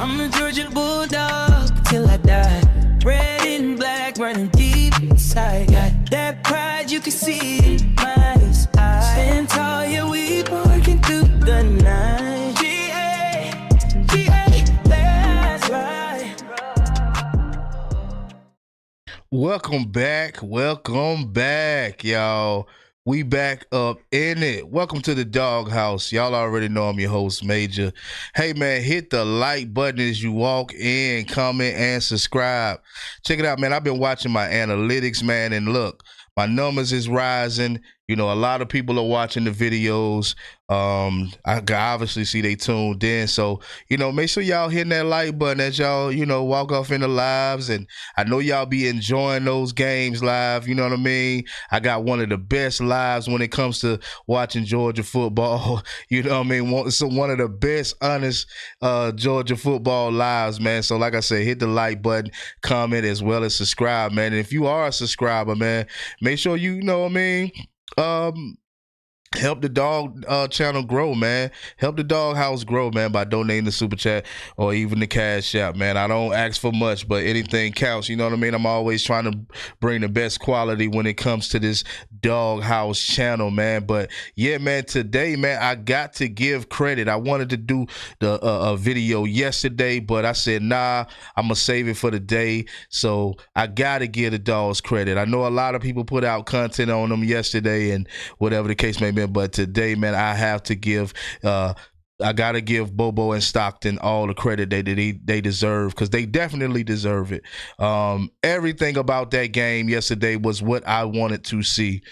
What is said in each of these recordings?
I'm a Georgia Bulldog till I die. Red and black running deep inside. Got that pride, you can see it in my eyes. Stand tall, yeah, we working through the night. G-A, that's right. Welcome back, y'all. We back up in it. Welcome to the Dawg House. Y'all already know I'm your host, Major. Hey, man, hit the like button as you walk in, comment, and subscribe. Check it out, man. I've been watching my analytics, man, and look, my numbers is rising. You know, a lot of people are watching the videos. I can obviously see they tuned in. So, you know, make sure y'all hitting that like button as y'all, you know, walk off in the lives. And I know y'all be enjoying those games live. You know what I mean? I got one of the best lives when it comes to watching Georgia football. You know what I mean? One of the best, honest Georgia football lives, man. So, like I said, hit the like button, comment, as well as subscribe, man. And if you are a subscriber, man, make sure you know what I mean? Help the Dawg channel grow, man. Help the Dawg House grow, man, by donating the super chat or even the cash app, man. I don't ask for much, but anything counts. You know what I mean? I'm always trying to bring the best quality when it comes to this Dawg House channel, man. But yeah, man, today, man, I got to give credit. I wanted to do the a video yesterday, but I said, nah, I'm gonna save it for the day. So I gotta give the Dogs credit. I know a lot of people put out content on them yesterday and whatever the case may be. But today, man, I have to give I gotta give Bobo and Stockton all the credit they deserve, because they definitely deserve it. Everything about that game yesterday was what I wanted to see.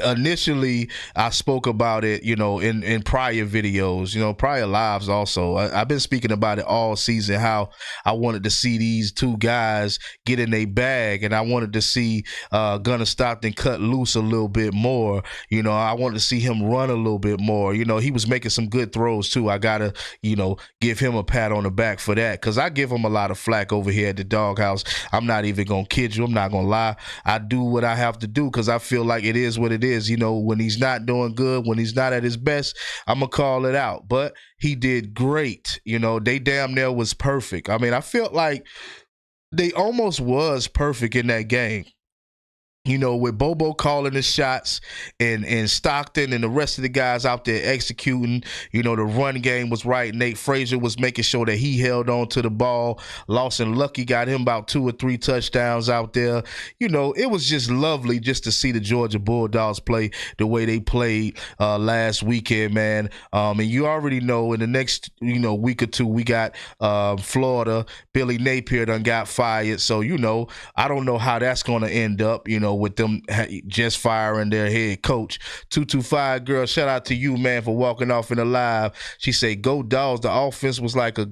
Initially, I spoke about it, you know, in prior videos, you know, prior lives also. I've been speaking about it all season, how I wanted to see these two guys get in their bag, and I wanted to see Gunnar Stockton cut loose a little bit more. You know, I wanted to see him run a little bit more. You know, he was making some good throws too. I gotta, you know, give him a pat on the back for that, because I give him a lot of flack over here at the Dawg House. I'm not even gonna kid you. I'm not gonna lie. I do what I have to do because I feel like it is what it is. You know, when he's not doing good, when he's not at his best, I'm gonna call it out. But he did great. You know, they damn near was perfect. I mean, I felt like they almost was perfect in that game. You know, with Bobo calling the shots and Stockton and the rest of the guys out there executing, you know, the run game was right. Nate Frazier was making sure that he held on to the ball. Lawson Lucky got him about 2 or 3 touchdowns out there. You know, it was just lovely just to see the Georgia Bulldogs play the way they played last weekend, man. And you already know in the next, you know, week or two, we got Florida. Billy Napier done got fired. So, you know, I don't know how that's going to end up, you know, with them just firing their head coach. 225 girl, shout out to you, man, for walking off in the live. She said, go Dogs. The offense was like a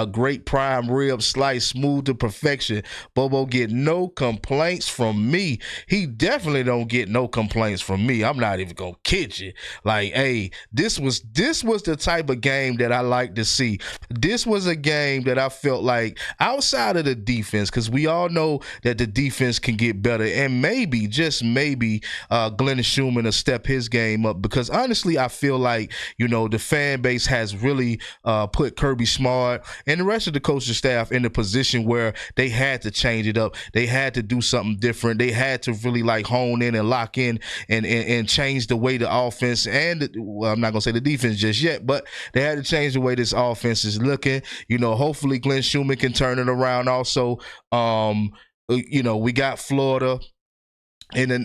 great prime rib slice, smooth to perfection. Bobo get no complaints from me. He definitely don't get no complaints from me. I'm not even gonna kid you. Like, hey, this was the type of game that I like to see. This was a game that I felt like outside of the defense, because we all know that the defense can get better, and maybe, just maybe, Glenn Schumann will step his game up, because honestly, I feel like, you know, the fan base has really put Kirby Smart and the rest of the coaching staff in a position where they had to change it up. They had to do something different. They had to really like hone in and lock in and change the way the offense and, well, I'm not going to say the defense just yet, but they had to change the way this offense is looking. You know, hopefully Glenn Schumann can turn it around also. You know, we got Florida. And then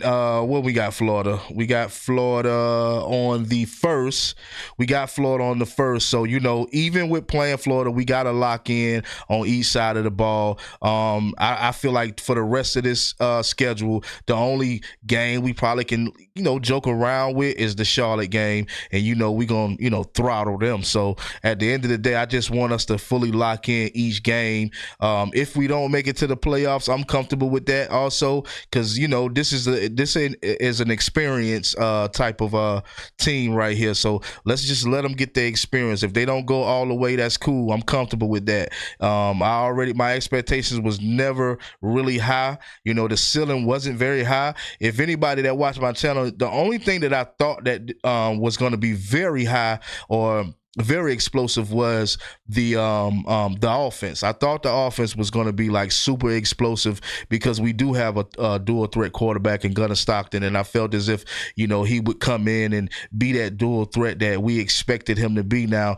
what we got Florida? We got Florida on the 1st. We got Florida on the 1st. So, you know, even with playing Florida, we got to lock in on each side of the ball. I feel like for the rest of this schedule, the only game we probably can, you know, joke around with is the Charlotte game. And, you know, we're going to, you know, throttle them. So at the end of the day, I just want us to fully lock in each game. If we don't make it to the playoffs, I'm comfortable with that also, because, you know, this is an experience type of team right here. So let's just let them get their experience. If they don't go all the way, that's cool. I'm comfortable with that. My expectations was never really high. You know, the ceiling wasn't very high. If anybody that watched my channel, the only thing that I thought that was going to be very high, or very explosive was the offense. I thought the offense was going to be like super explosive because we do have a dual threat quarterback in Gunnar Stockton, and I felt as if he would come in and be that dual threat that we expected him to be. Now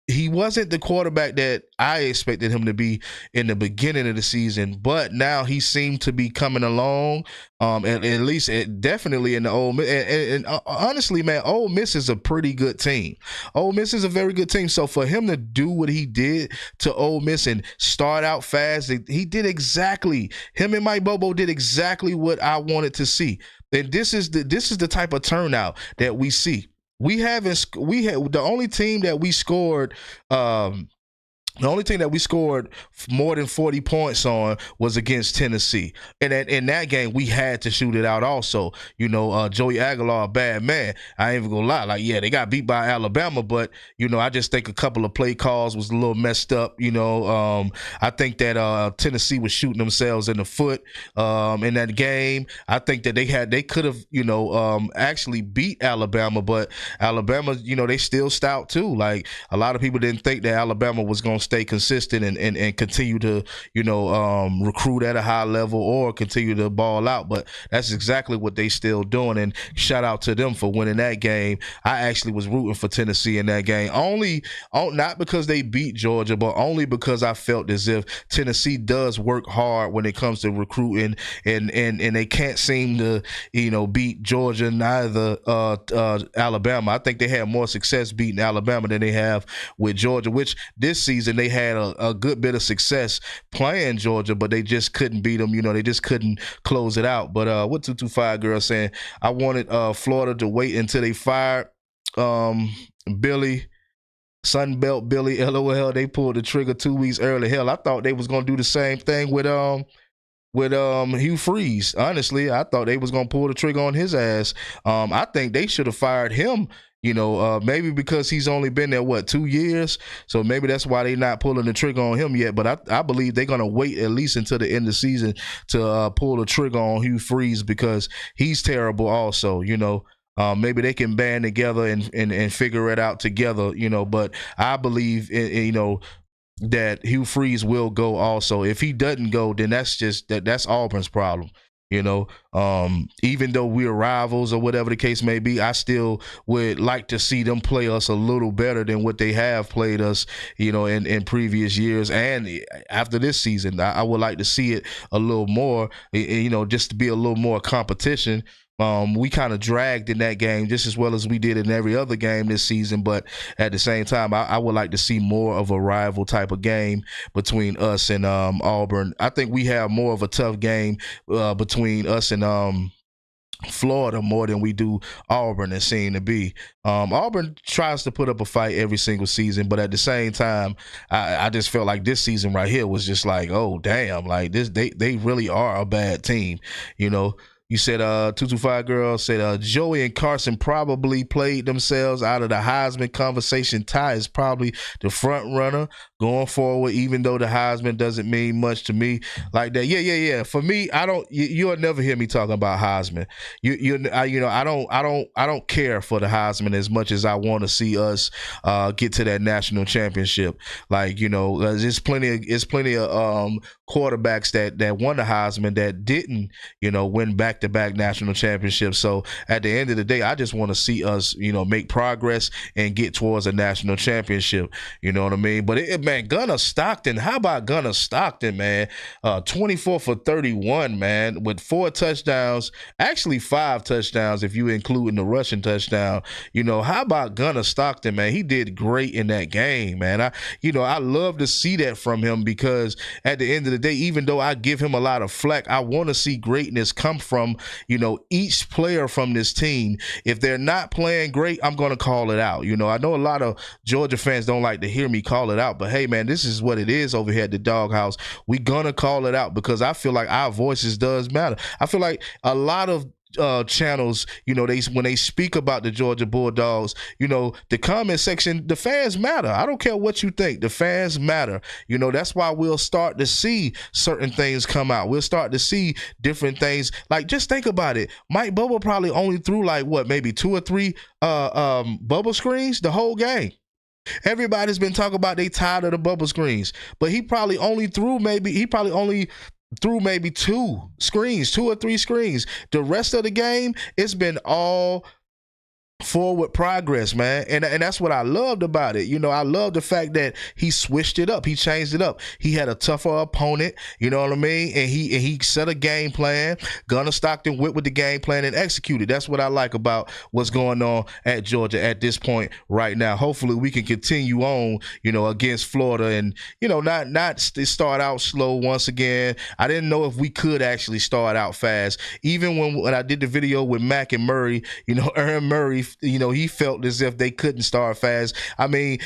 he wasn't the quarterback that I expected him to be in the beginning of the season, but now he seemed to be coming along. At least definitely in the Ole Miss. And honestly, man, Ole Miss is a pretty good team. Ole Miss is a very good team. So for him to do what he did to Ole Miss and start out fast, he did exactly. Him and Mike Bobo did exactly what I wanted to see. And this is the type of turnout that we see. The only team that we scored more than 40 points on was against Tennessee. And in that game, we had to shoot it out also. Joey Aguilar, a bad man. I ain't even gonna lie. Like, yeah, they got beat by Alabama, but, I just think a couple of play calls was a little messed up. I think that Tennessee was shooting themselves in the foot in that game. I think that they could have, actually beat Alabama, but Alabama, they still stout too. Like, a lot of people didn't think that Alabama was going to stay consistent and continue to recruit at a high level or continue to ball out, but that's exactly what they still doing. And shout out to them for winning that game. I actually was rooting for Tennessee in that game, not because they beat Georgia, but only because I felt as if Tennessee does work hard when it comes to recruiting, and they can't seem to beat Georgia, neither Alabama. I think they had more success beating Alabama than they have with Georgia, which this season they had a good bit of success playing Georgia, but they just couldn't beat them. They just couldn't close it out. But what 225 girl saying, I wanted Florida to wait until they fired Billy, Sunbelt Billy, LOL. They pulled the trigger 2 weeks early. Hell, I thought they was gonna do the same thing with Hugh Freeze. Honestly, I thought they was gonna pull the trigger on his ass. I think they should have fired him. Maybe because he's only been there, 2 years? So maybe that's why they're not pulling the trigger on him yet. But I believe they're going to wait at least until the end of the season to pull the trigger on Hugh Freeze, because he's terrible also, Maybe they can band together and figure it out together, But I believe, that Hugh Freeze will go also. If he doesn't go, then that's Auburn's problem. Even though we're rivals or whatever the case may be, I still would like to see them play us a little better than what they have played us, in previous years. And after this season, I would like to see it a little more, just to be a little more competition. We kind of dragged in that game just as well as we did in every other game this season, but at the same time, I would like to see more of a rival type of game between us and Auburn. I think we have more of a tough game between us and Florida more than we do Auburn, it seemed to be. Auburn tries to put up a fight every single season, but at the same time, I just felt like this season right here was just like, oh damn, like this they really are a bad team, You said 225 girl said Joey and Carson probably played themselves out of the Heisman conversation. Ty is probably the front runner going forward, even though the Heisman doesn't mean much to me like that. Yeah. For me, I don't. You'll never hear me talking about Heisman. I don't care for the Heisman as much as I want to see us get to that national championship. Like, there's plenty of quarterbacks that won the Heisman that didn't, win back-to-back national championships. So at the end of the day, I just want to see us, make progress and get towards a national championship. You know what I mean? But man, Gunnar Stockton, how about Gunnar Stockton, man? 24 for 31, man, with 4 touchdowns, actually 5 touchdowns if you include in the rushing touchdown. How about Gunnar Stockton, man? He did great in that game, man. I love to see that from him, because at the end of the day, even though I give him a lot of flack, I want to see greatness come from, each player from this team. If they're not playing great, I'm going to call it out. I know a lot of Georgia fans don't like to hear me call it out, but hey, man, this is what it is over here at the Dawg House. We going to call it out because I feel like our voices does matter. I feel like a lot of channels, when they speak about the Georgia Bulldogs, the comment section, the fans matter. I don't care what you think. The fans matter. That's why we'll start to see certain things come out. We'll start to see different things. Like, just think about it. Mike Bubba probably only threw maybe 2 or 3 bubble screens the whole game. Everybody's been talking about they tired of the bubble screens, but he probably only threw maybe two or three screens. The rest of the game, it's been all forward progress, man, and that's what I loved about it. I love the fact that he switched it up, he changed it up. He had a tougher opponent, you know what I mean, and he set a game plan. Gunnar Stockton went with the game plan and executed. That's what I like about what's going on at Georgia at this point right now. Hopefully we can continue on, against Florida, and not start out slow once again. I didn't know if we could actually start out fast. Even when I did the video with Mac and Murray, Aaron Murray, he felt as if they couldn't start fast. I mean,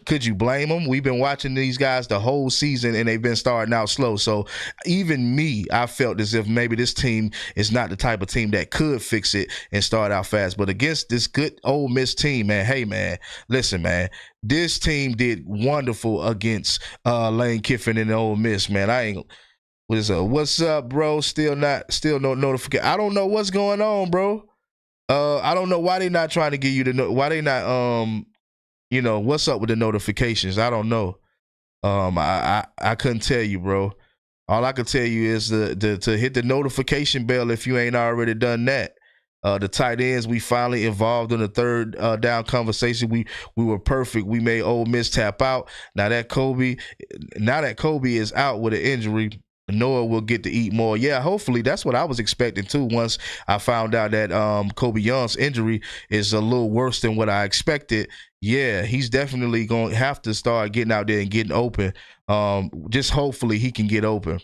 could you blame them? We've been watching these guys the whole season, and they've been starting out slow. So even me, I felt as if maybe this team is not the type of team that could fix it and start out fast. But against this good Ole Miss team, man, hey, man, listen, man, this team did wonderful against Lane Kiffin and Ole Miss, man. What's up, bro? Still no notification. I don't know what's going on, bro. I don't know why they not trying to give you why they not what's up with the notifications. I don't know. I couldn't tell you, bro. All I could tell you is to hit the notification bell if you ain't already done that. The tight ends, we finally involved in the third down conversation. We were perfect. We made Ole Miss tap out. Now that Kobe is out with an injury, Noah will get to eat more. Yeah, hopefully that's what I was expecting too. Once I found out that Kobe Young's injury is a little worse than what I expected, yeah, he's definitely going to have to start getting out there and getting open. Just hopefully he can get open.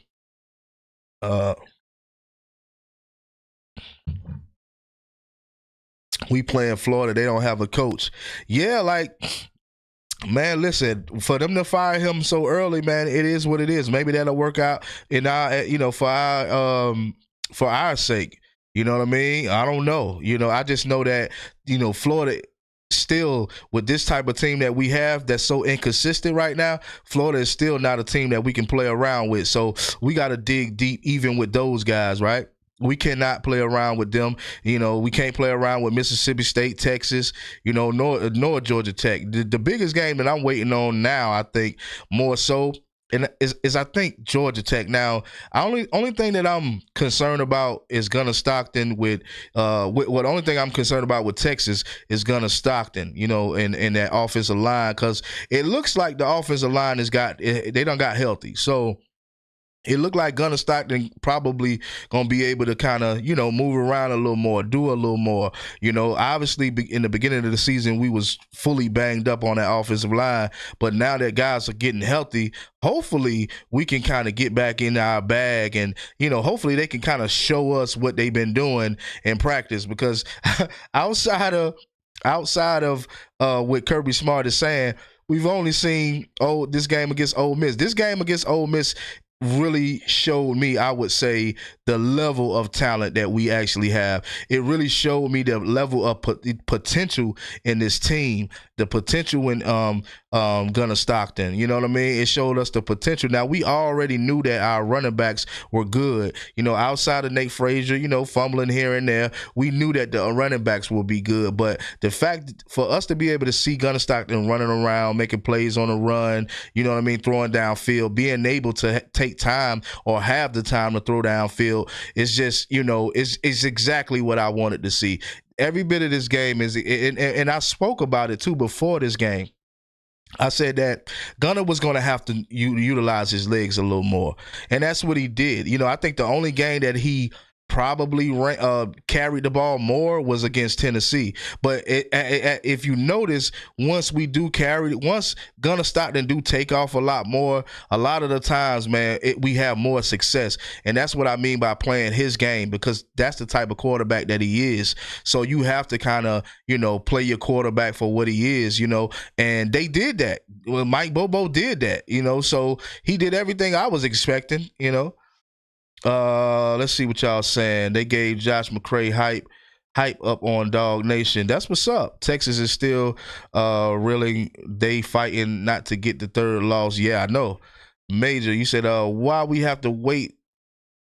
We playing Florida. They don't have a coach. Yeah, man, listen, for them to fire him so early, man, it is what it is. Maybe that'll work out in our, for our sake. You know what I mean? I don't know. I just know that, Florida still, with this type of team that we have that's so inconsistent right now, Florida is still not a team that we can play around with. So we got to dig deep even with those guys, right? We cannot play around with them. We can't play around with Mississippi State, Texas, nor Georgia Tech. The biggest game that I'm waiting on now, I think, more so, is I think Georgia Tech. Now, only thing that I'm concerned about is Gunnar Stockton with what only thing I'm concerned about with Texas is Gunnar Stockton, in that offensive line, because it looks like the offensive line they done got healthy. So it looked like Gunnar Stockton probably going to be able to kind of, move around a little more, do a little more. Obviously in the beginning of the season, we was fully banged up on that offensive line. But now that guys are getting healthy, hopefully we can kind of get back in our bag, and, hopefully they can kind of show us what they've been doing in practice, because outside of what Kirby Smart is saying, we've only seen this game against Ole Miss. This game against Ole Miss really showed me, I would say, the level of talent that we actually have. It really showed me the level of potential in this team, the potential in Gunnar Stockton. You know what I mean? It showed us the potential. Now, we already knew that our running backs were good. Outside of Nate Frazier, fumbling here and there, we knew that the running backs will be good. But the fact for us to be able to see Gunnar Stockton running around, making plays on the run, throwing downfield, being able to take time or have the time to throw downfield, it's just, it's exactly what I wanted to see. Every bit of this game is, and I spoke about it too before this game. I said that Gunnar was going to have to utilize his legs a little more, and that's what he did. I think the only game that he probably carried the ball more was against Tennessee. But if you notice, once Gunnar Stockton do take off a lot more, a lot of the times, man, we have more success. And that's what I mean by playing his game, because that's the type of quarterback that he is. So you have to kind of, play your quarterback for what he is, and they did that. Well, Mike Bobo did that, so he did everything I was expecting, Let's see what y'all saying. They gave Josh McCray hype up on Dawg Nation. That's what's up. Texas is still really, they fighting not to get the third loss. Yeah, I know. Major, you said why we have to wait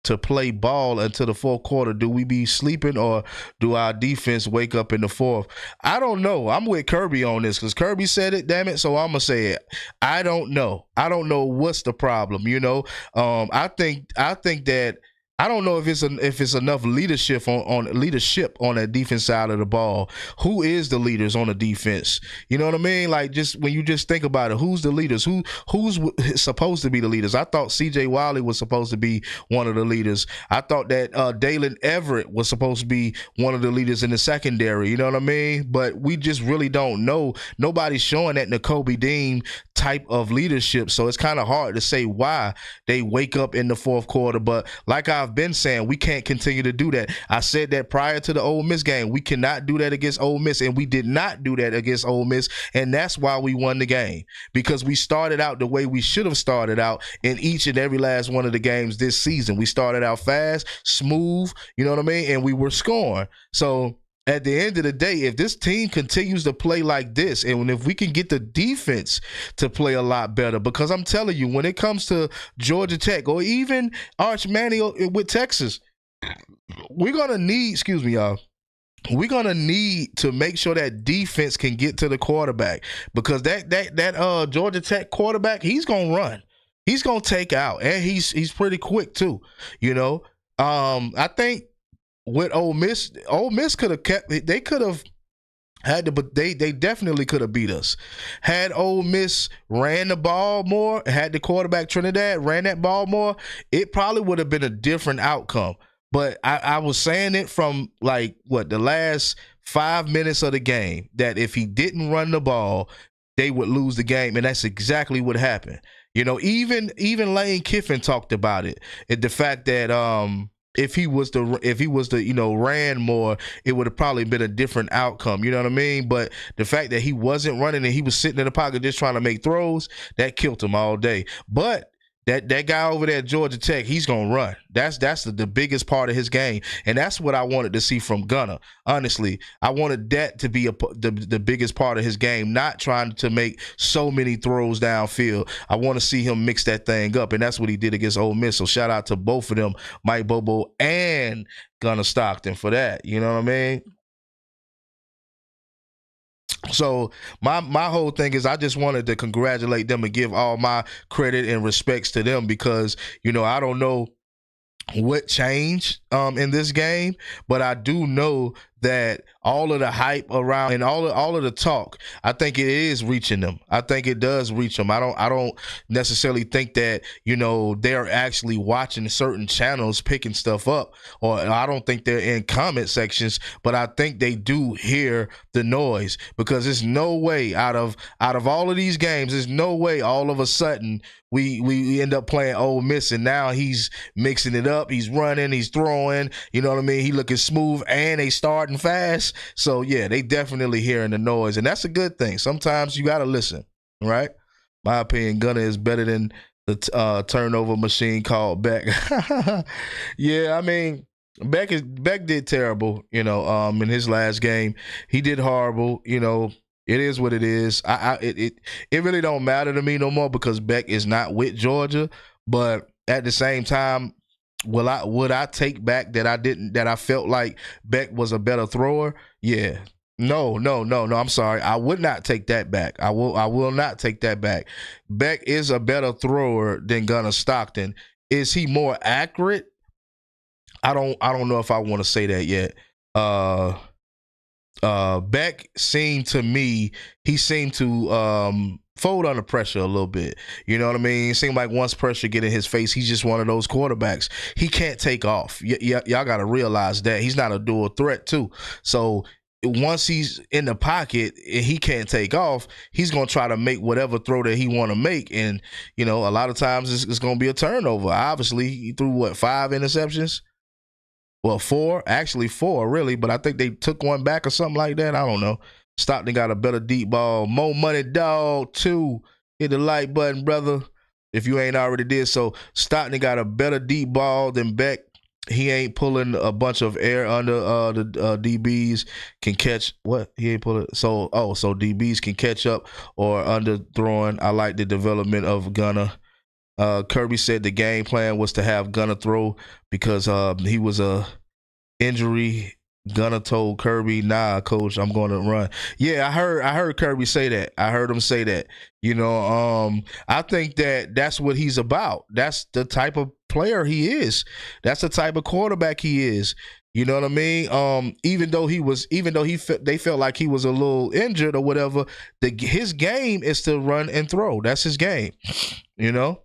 to play ball until the fourth quarter? Do we be sleeping, or do our defense wake up in the fourth? I don't know. I'm with Kirby on this because Kirby said it, damn it. So I'm going to say it. I don't know. I don't know what's the problem, you know? I think that I don't know if it's enough leadership on that defense side of the ball. Who is the leaders on the defense? You know what I mean? Like, just when you just think about it, who's the leaders? Who's supposed to be the leaders? I thought C.J. Wiley was supposed to be one of the leaders. I thought that Dalen Everett was supposed to be one of the leaders in the secondary. You know what I mean? But we just really don't know. Nobody's showing that Nakobe Dean type of leadership, so it's kind of hard to say why they wake up in the fourth quarter. But like I've been saying, we can't continue to do that. I said that prior to the Ole Miss game. We cannot do that against Ole Miss, and we did not do that against Ole Miss, and that's why we won the game, because we started out the way we should have started out in each and every last one of the games this season. We started out fast, smooth, you know what I mean, and we were scoring. So at the end of the day, if this team continues to play like this, and if we can get the defense to play a lot better, because I'm telling you, when it comes to Georgia Tech or even Arch Manning with Texas, we're going to need, we're going to need to make sure that defense can get to the quarterback, because that Georgia Tech quarterback, he's going to run. He's going to take out, and he's pretty quick too, you know. I think with Ole Miss could have kept. They could have had to, but they definitely could have beat us. Had Ole Miss ran the ball more, had the quarterback Trinidad ran that ball more, it probably would have been a different outcome. But I was saying it from the last 5 minutes of the game, that if he didn't run the ball, they would lose the game, and that's exactly what happened. You know, even Lane Kiffin talked about it. The fact that if he was to ran more, it would have probably been a different outcome. You know what I mean? But the fact that he wasn't running and he was sitting in the pocket just trying to make throws, that killed him all day. But that guy over there at Georgia Tech, he's gonna run. That's the biggest part of his game, and that's what I wanted to see from Gunner. Honestly, I wanted that to be the biggest part of his game, not trying to make so many throws downfield. I want to see him mix that thing up, and that's what he did against Ole Miss. So shout out to both of them, Mike Bobo and Gunner Stockton, for that. You know what I mean? So my whole thing is, I just wanted to congratulate them and give all my credit and respects to them, because, you know, I don't know what changed in this game, but I do know that all of the hype around and all of the talk, I think it is reaching them. I think it does reach them. I don't necessarily think that, you know, they're actually watching certain channels picking stuff up, or I don't think they're in comment sections, but I think they do hear the noise, because there's no way out of all of these games, there's no way all of a sudden we end up playing Ole Miss, and now he's mixing it up. He's running, he's throwing, you know what I mean? He looking smooth, and they starting fast. So yeah, they definitely hearing the noise, and that's a good thing. Sometimes you got to listen, right? My opinion, Gunner is better than the turnover machine called Beck. Yeah, I mean, Beck did terrible, you know, in his last game. He did horrible, you know. It is what it is. It really don't matter to me no more, because Beck is not with Georgia. But at the same time, would I take back that I felt like Beck was a better thrower? Yeah. No. I'm sorry. I would not take that back. I will not take that back. Beck is a better thrower than Gunner Stockton. Is he more accurate? I don't know if I want to say that yet. Beck seemed to fold under pressure a little bit. You know what I mean? It seemed like once pressure get in his face, he's just one of those quarterbacks. He can't take off. Y'all got to realize that. He's not a dual threat too. So once he's in the pocket and he can't take off, he's going to try to make whatever throw that he want to make. And, you know, a lot of times it's going to be a turnover. Obviously, he threw, 5 interceptions? Well, 4 really, but I think they took one back or something like that. I don't know. Stockton got a better deep ball. More money, Dawgg, 2. Hit the like button, brother, if you ain't already did so. Stockton got a better deep ball than Beck. He ain't pulling a bunch of air under the DBs can catch. What? He ain't pulling. So DBs can catch up or under throwing. I like the development of Gunner. Kirby said the game plan was to have Gunner throw because he was a injury. Gunner told Kirby, "Nah, coach, I'm going to run." Yeah, I heard Kirby say that. I heard him say that. I think that's what he's about. That's the type of player he is. That's the type of quarterback he is. You know what I mean? Even though they felt like he was a little injured or whatever, his game is to run and throw. That's his game. You know?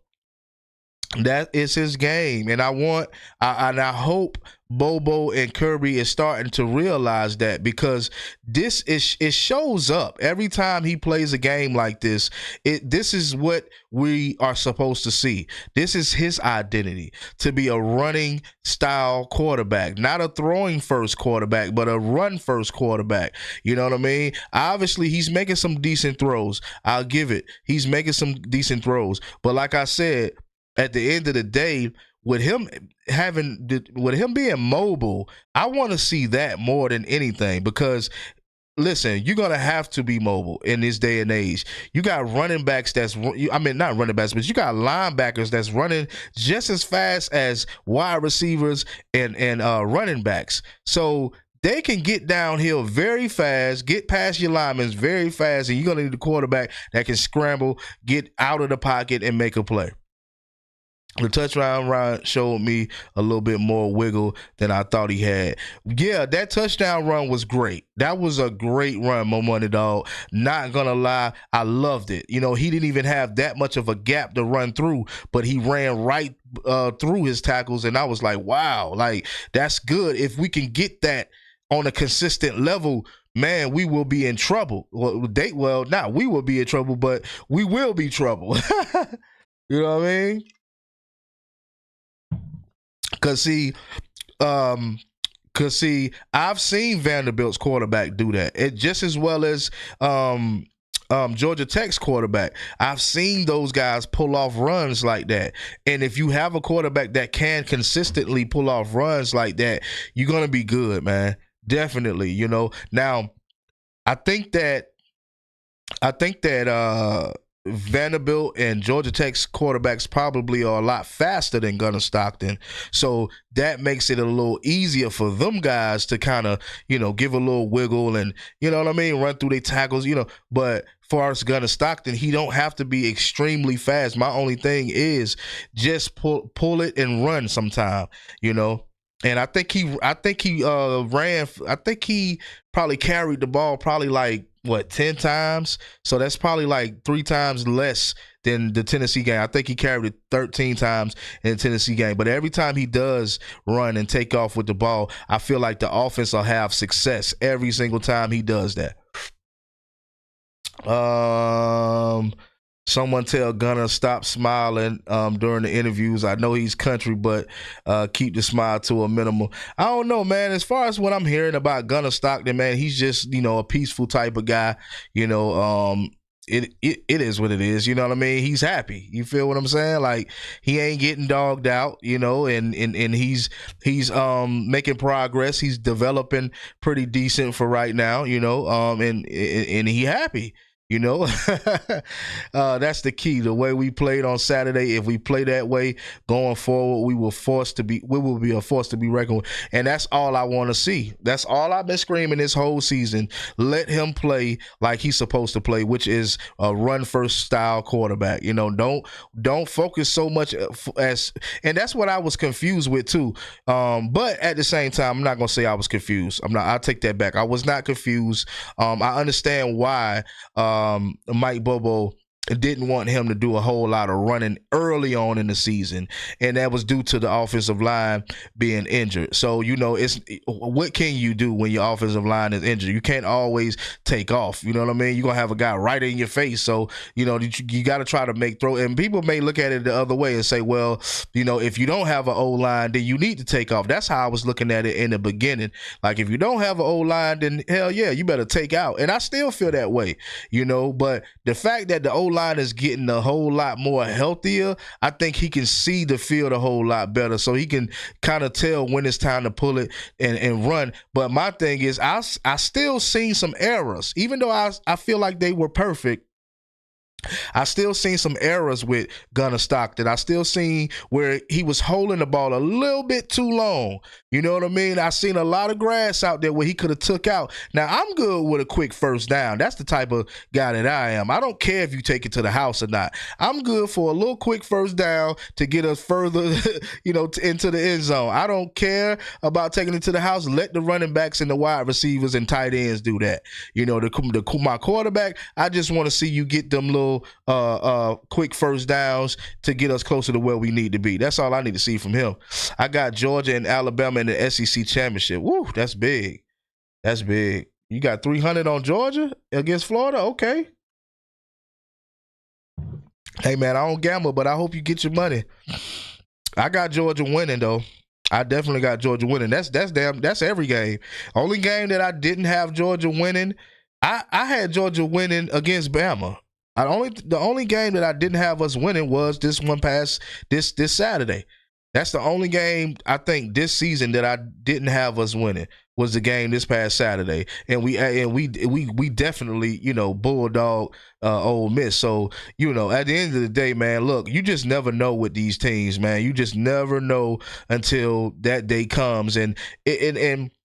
That is his game, and I hope Bobo and Kirby is starting to realize that, because it shows up every time he plays a game like this. This is what we are supposed to see. This is his identity, to be a running style quarterback, not a throwing first quarterback, but a run first quarterback. You know what I mean? Obviously, he's making some decent throws. I'll give it. He's making some decent throws, but like I said, at the end of the day, with him being mobile, I want to see that more than anything, because listen, you're going to have to be mobile in this day and age. You got running backs not running backs, but you got linebackers that's running just as fast as wide receivers and running backs. So they can get downhill very fast, get past your linemen very fast, and you're going to need a quarterback that can scramble, get out of the pocket, and make a play. The touchdown run showed me a little bit more wiggle than I thought he had. Yeah, that touchdown run was great. That was a great run, Mo Money Dawg. Not gonna lie, I loved it. He didn't even have that much of a gap to run through, but he ran right through his tackles, and I was like, wow, like, that's good. If we can get that on a consistent level, man, we will be in trouble. Not we will be in trouble, but we will be trouble. You know what I mean? Cause see, I've seen Vanderbilt's quarterback do that. It just as well as Georgia Tech's quarterback. I've seen those guys pull off runs like that. And if you have a quarterback that can consistently pull off runs like that, you're gonna be good, man. Definitely. Now, I think that Vanderbilt and Georgia Tech's quarterbacks probably are a lot faster than Gunner Stockton. So that makes it a little easier for them guys to kind of, give a little wiggle and, you know what I mean, run through their tackles, But far as Gunner Stockton, he don't have to be extremely fast. My only thing is just pull it and run sometime, And I think he probably carried the ball probably like 10 times. So that's probably like 3 times less than the Tennessee game. I think he carried it 13 times in the Tennessee game. But every time he does run and take off with the ball, I feel like the offense will have success every single time he does that. Someone tell Gunner stop smiling during the interviews. I know he's country, but keep the smile to a minimum. I don't know, man. As far as what I'm hearing about Gunner Stockton, man, he's just, a peaceful type of guy. It is what it is. You know what I mean? He's happy. You feel what I'm saying? Like, he ain't getting dogged out, and he's making progress. He's developing pretty decent for right now, and he happy. That's the key. The way we played on Saturday, if we play that way going forward, we will be a force to be reckoned with. And that's all I want to see. That's all I've been screaming this whole season. Let him play like he's supposed to play, which is a run first style quarterback. Don't focus so much and that's what I was confused with too. But at the same time, I'm not gonna say I was confused. I'll take that back. I was not confused. I understand why Mike Bobo didn't want him to do a whole lot of running early on in the season, and that was due to the offensive line being injured. So, it's what can you do when your offensive line is injured? You can't always take off. You know what I mean? You're going to have a guy right in your face. So, you got to try to make throw. And people may look at it the other way and say, well, if you don't have an O-line, then you need to take off. That's how I was looking at it in the beginning. Like, if you don't have an O-line, then hell yeah, you better take out. And I still feel that way, but the fact that the O-line is getting a whole lot more healthier, I think he can see the field a whole lot better, so he can kind of tell when it's time to pull it and run. But my thing is, I still seen some errors, even though I feel like they were perfect. I still seen some errors with Gunnar Stockton. I still seen where he was holding the ball a little bit too long. You know what I mean? I seen a lot of grass out there where he could have took out. Now, I'm good with a quick first down. That's the type of guy that I am. I don't care if you take it to the house or not. I'm good for a little quick first down to get us further, into the end zone. I don't care about taking it to the house. Let the running backs and the wide receivers and tight ends do that. My quarterback, I just want to see you get them little quick first downs to get us closer to where we need to be. That's all I need to see from him. I got Georgia and Alabama in the SEC championship. Woo, that's big. That's big. You got 300 on Georgia against Florida? Okay. Hey, man, I don't gamble, but I hope you get your money. I got Georgia winning, though. I definitely got Georgia winning. That's every game. Only game that I didn't have Georgia winning, I had Georgia winning against Bama. The only game that I didn't have us winning was this one past this Saturday. That's the only game I think this season that I didn't have us winning was the game this past Saturday, and we definitely bulldog Ole Miss. So at the end of the day, man, look, you just never know with these teams, man. You just never know until that day comes, and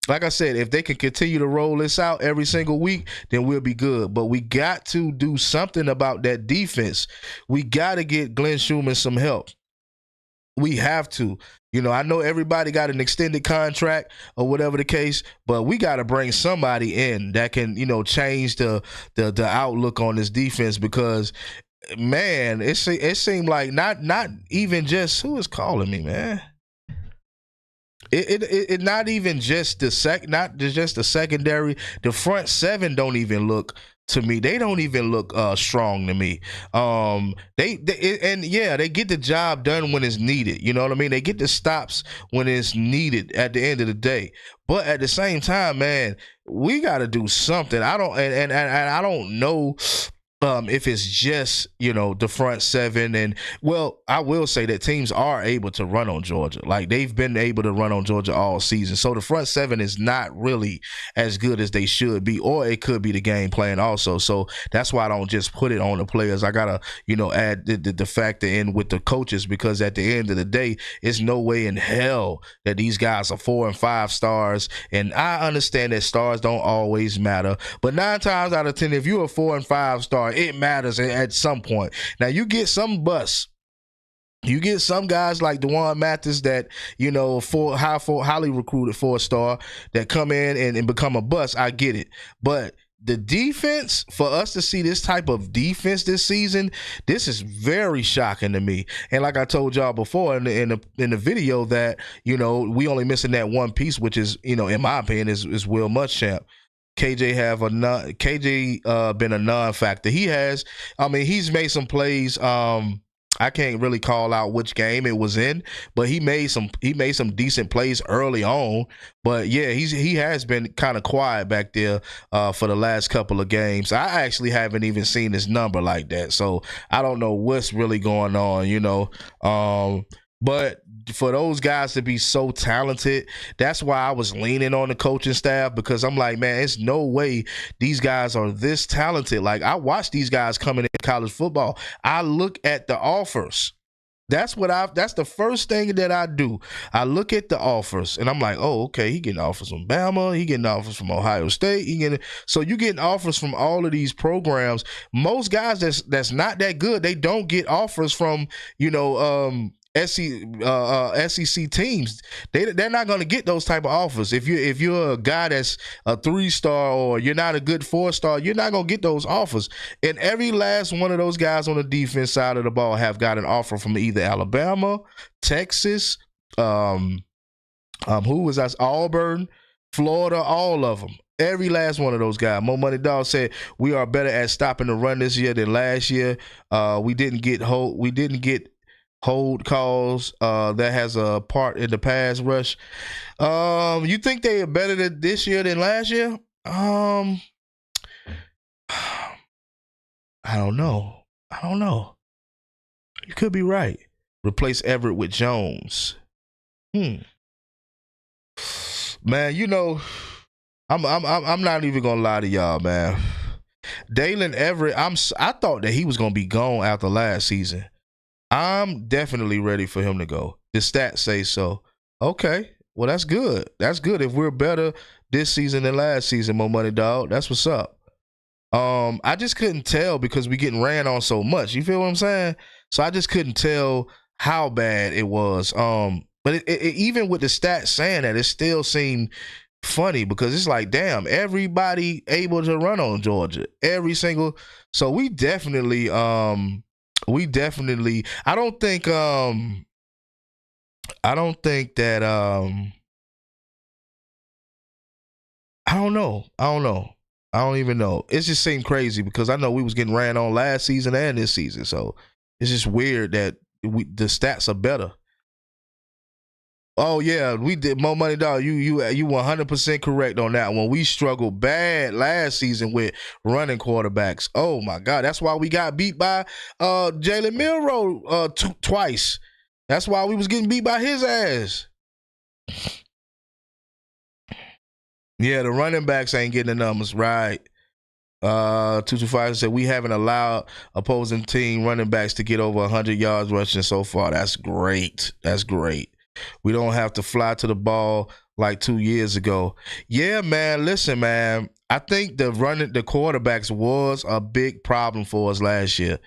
like I said, if they can continue to roll this out every single week, then we'll be good. But we got to do something about that defense. We got to get Glenn Schumann some help. We have to. I know everybody got an extended contract or whatever the case, but we got to bring somebody in that can, change the outlook on this defense because, man, it seemed like not even just who is calling me, man. It not even just the secondary. The front seven don't even look. To me, they don't even look strong to me. They get the job done when it's needed. You know what I mean? They get the stops when it's needed at the end of the day. But at the same time, man, we got to do something. I don't know if it's just the front seven, and I will say that teams are able to run on Georgia. Like they've been able to run on Georgia all season. So the front seven is not really as good as they should be, or it could be the game plan also. So that's why I don't just put it on the players. I gotta add the factor in with the coaches, because at the end of the day, it's no way in hell that these guys are 4 and 5 stars. And I understand that stars don't always matter, but 9 times out of 10, if you're a 4 and 5 star, it matters at some point. Now you get some busts. You get some guys like Dewan Mathis that, highly recruited 4-star that come in and become a bust. I get it. But the defense, for us to see this type of defense this season, this is very shocking to me. And like I told y'all before in the video that, we only missing that one piece, which is, in my opinion, is Will Muschamp. KJ been a non-factor. He's made some plays. I can't really call out which game it was in, but he made some decent plays early on. But yeah, he has been kind of quiet back there for the last couple of games. I actually haven't even seen his number like that, so I don't know what's really going on. But for those guys to be so talented, that's why I was leaning on the coaching staff, because I'm like, man, it's no way these guys are this talented. Like, I watch these guys coming in college football. I look at the offers. That's the first thing that I do. I look at the offers and I'm like, oh, okay, he getting offers from Bama, he getting offers from Ohio State, so you getting offers from all of these programs. Most guys that's not that good, they don't get offers from, SEC teams. They're not going to get those type of offers. If you're a guy that's a 3-star or you're not a good 4-star, you're not going to get those offers. And every last one of those guys on the defense side of the ball have got an offer from either Alabama, Texas, who was that? Auburn, Florida, all of them. Every last one of those guys. Mo Money Dawg said we are better at stopping the run this year than last year. We didn't get hold calls that has a part in the pass rush. You think they are better this year than last year? I don't know. You could be right. Replace Everett with Jones. Man, I'm not even gonna lie to y'all, man. Dalen Everett, I thought that he was gonna be gone after last season. I'm definitely ready for him to go. The stats say so. Okay, well that's good. That's good. If we're better this season than last season, Mo Money Dog, that's what's up. I just couldn't tell because we getting ran on so much. You feel what I'm saying? So I just couldn't tell how bad it was. But even with the stats saying that, it still seemed funny because it's like, damn, everybody able to run on Georgia, every single. So we definitely. I don't know. I don't even know. It just seemed crazy because I know we was getting ran on last season and this season. So it's just weird that the stats are better. Oh yeah, we did. Mo Money Dog. You 100% correct on that one. We struggled bad last season with running quarterbacks. Oh my God, that's why we got beat by Jalen Milroe twice. That's why we was getting beat by his ass. Yeah, the running backs ain't getting the numbers right. 225 said we haven't allowed opposing team running backs to get over 100 yards rushing so far. That's great. That's great. We don't have to fly to the ball like 2 years ago. Yeah, man. Listen, man. I think the quarterbacks was a big problem for us last year.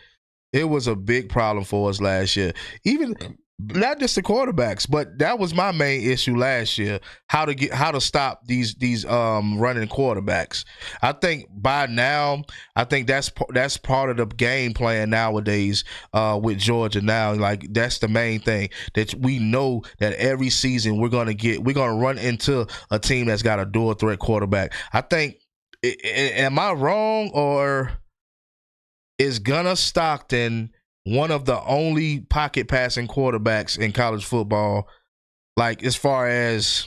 It was a big problem for us last year. Even not just the quarterbacks, but that was my main issue last year. How to stop these running quarterbacks. I think by now, I think that's part of the game plan nowadays with Georgia now. Like that's the main thing that we know that every season we're gonna run into a team that's got a dual threat quarterback. I think am I wrong or is Gunnar Stockton one of the only pocket passing quarterbacks in college football? Like as far as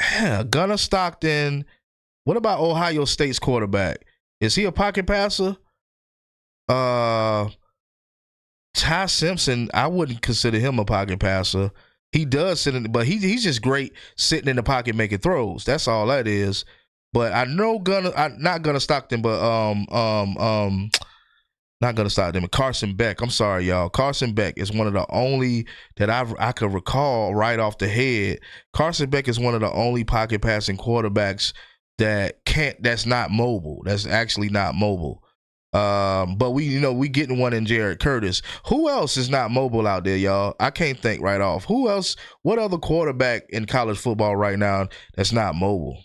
Gunnar Stockton. What about Ohio State's quarterback? Is he a pocket passer? Ty Simpson, I wouldn't consider him a pocket passer. He does sit in, but he's just great sitting in the pocket making throws. That's all that is. But I know not Gunnar Stockton, but not Gunnar Stockton, but Carson Beck. I'm sorry, y'all. Carson Beck is one of the only that I could recall right off the head. Carson Beck is one of the only pocket passing quarterbacks that's not mobile. That's actually not mobile. But we getting one in Jared Curtis. Who else is not mobile out there, y'all? I can't think right off. Who else? What other quarterback in college football right now that's not mobile?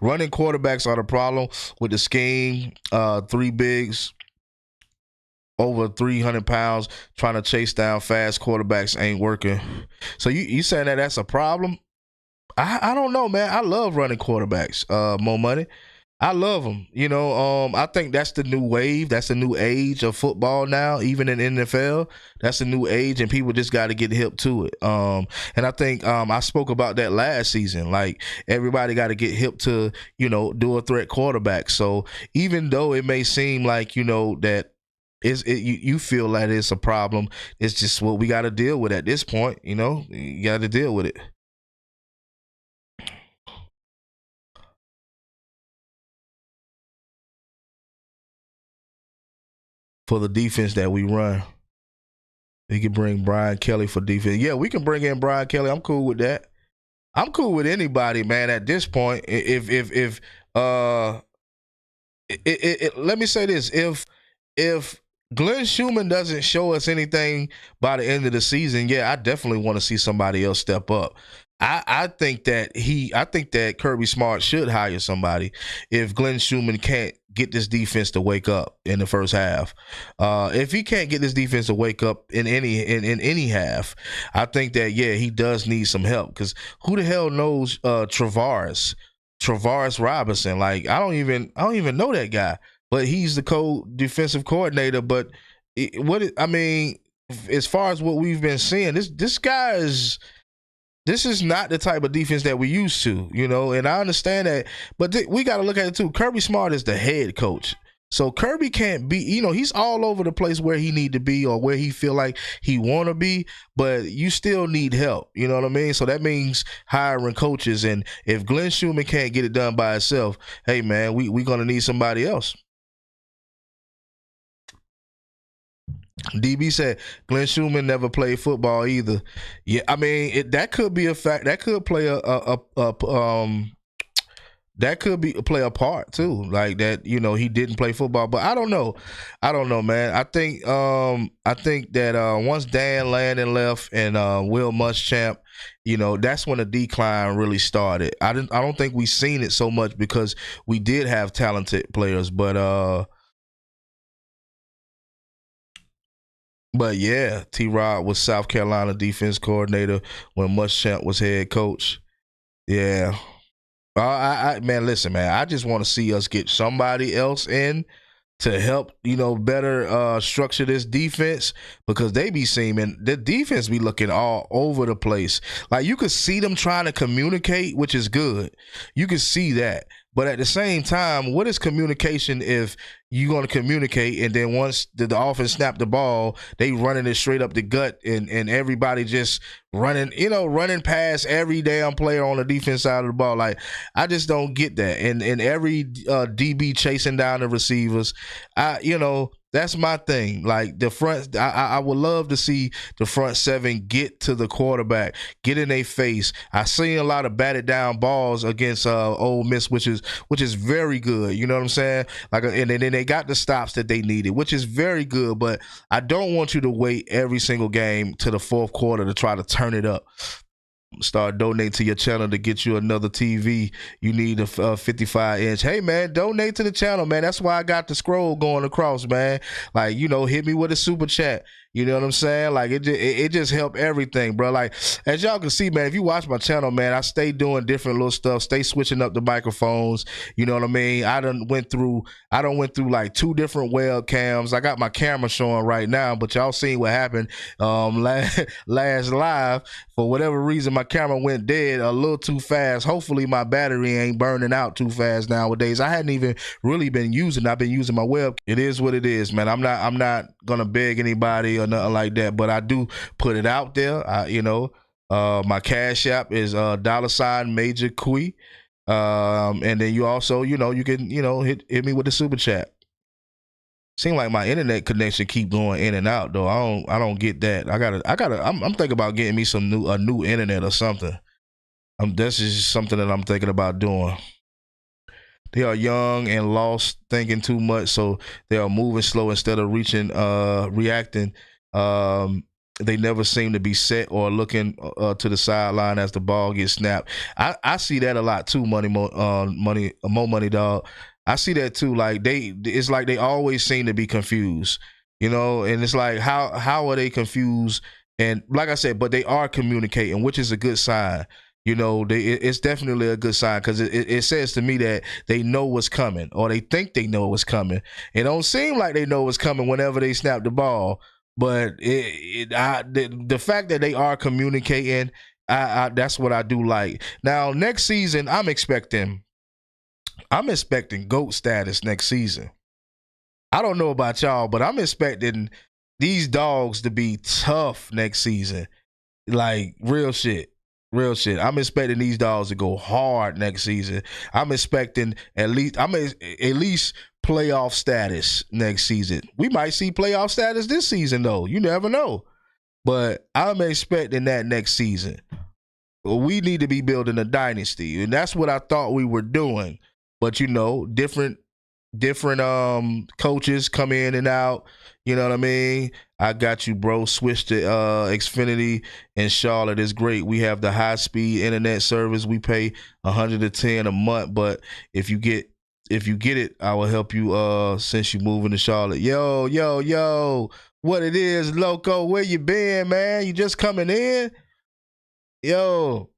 Running quarterbacks are the problem with the scheme. Three bigs, over 300 pounds, trying to chase down fast quarterbacks ain't working. So you saying that's a problem? I don't know, man. I love running quarterbacks. Mo Money. I love them. I think that's the new wave. That's the new age of football now, even in NFL. That's the new age, and people just got to get hip to it. And I think I spoke about that last season. Like, everybody got to get hip to, dual threat quarterbacks. So even though it may seem like, that you feel like it's a problem, it's just what we got to deal with at this point. You got to deal with it. For the defense that we run. We can bring Brian Kelly for defense. Yeah, we can bring in Brian Kelly. I'm cool with that. I'm cool with anybody, man, at this point. Let me say this. If Glenn Schumann doesn't show us anything by the end of the season, yeah, I definitely want to see somebody else step up. I think that Kirby Smart should hire somebody if Glenn Schumann can't get this defense to wake up in the first half. If he can't get this defense to wake up in any half, I think that he does need some help, because who the hell knows Travaris Robinson? Like, I don't even know that guy, but he's the co-defensive coordinator. But as far as what we've been seeing, this guy is. This is not the type of defense that we used to, and I understand that. But we got to look at it too. Kirby Smart is the head coach. So Kirby can't be, he's all over the place where he need to be or where he feel like he want to be, but you still need help. You know what I mean? So that means hiring coaches. And if Glenn Schumann can't get it done by himself, hey man, we gonna need somebody else. DB said Glenn Schumann never played football either. Yeah, I mean that could be a fact. That could play that could be play a part too, like that. He didn't play football, but I don't know, man. I think that once Dan Lanning left and Will Muschamp, that's when the decline really started. I don't think we seen it so much because we did have talented players, but yeah, T-Rod was South Carolina defense coordinator when Muschamp was head coach. Yeah. Man, listen, man. I just want to see us get somebody else in to help, better structure this defense because they be seeming the defense be looking all over the place. Like you could see them trying to communicate, which is good. You can see that. But at the same time, what is communication if you're going to communicate and then once the offense snap the ball, they running it straight up the gut and everybody just running past every damn player on the defense side of the ball. Like, I just don't get that. And every DB chasing down the receivers, that's my thing. Like the front, I would love to see the front seven get to the quarterback, get in their face. I seen a lot of batted down balls against Ole Miss, which is very good. You know what I'm saying? Like, and then they got the stops that they needed, which is very good. But I don't want you to wait every single game to the fourth quarter to try to turn it up. Start donating to your channel to get you another TV. You need a 55-inch. Hey, man, donate to the channel, man. That's why I got the scroll going across, man. Like, hit me with a super chat. You know what I'm saying? Like, it just helped everything, bro. Like, as y'all can see, man, if you watch my channel, man, I stay doing different little stuff, stay switching up the microphones. You know what I mean? I done went through like 2 different webcams. I got my camera showing right now, but y'all seen what happened last live. For whatever reason, my camera went dead a little too fast. Hopefully, my battery ain't burning out too fast nowadays. I hadn't even really been using. I've been using my web. It is what it is, man. I'm not gonna beg anybody or nothing like that, but I do put it out there. My Cash App is $Major Kui, and then you also, you can, hit me with the super chat. Seem like my internet connection keep going in and out though. I don't get that. I'm thinking about getting me a new internet or something. This is something that I'm thinking about doing. They are young and lost, thinking too much, so they are moving slow instead of reacting. They never seem to be set or looking to the sideline as the ball gets snapped. I see that a lot too. More money, dog. I see that too. Like it's like they always seem to be confused, and it's like how are they confused? And like I said, but they are communicating, which is a good sign. It's definitely a good sign because it says to me that they know what's coming or they think they know what's coming. It don't seem like they know what's coming whenever they snap the ball, but the fact that they are communicating, that's what I do like. Now, next season, I'm expecting GOAT status next season. I don't know about y'all, but I'm expecting these dogs to be tough next season. Like real shit. I'm expecting these dogs to go hard next season. I'm expecting at least playoff status next season. We might see playoff status this season though. You never know. But I'm expecting that next season. We need to be building a dynasty, and that's what I thought we were doing. But different coaches come in and out. You know what I mean? I got you, bro. Switch to Xfinity in Charlotte. It's great. We have the high-speed internet service. We pay $110 a month, but if you get it, I will help you since you moving to Charlotte. Yo. What it is, Loco? Where you been, man? You just coming in? Yo.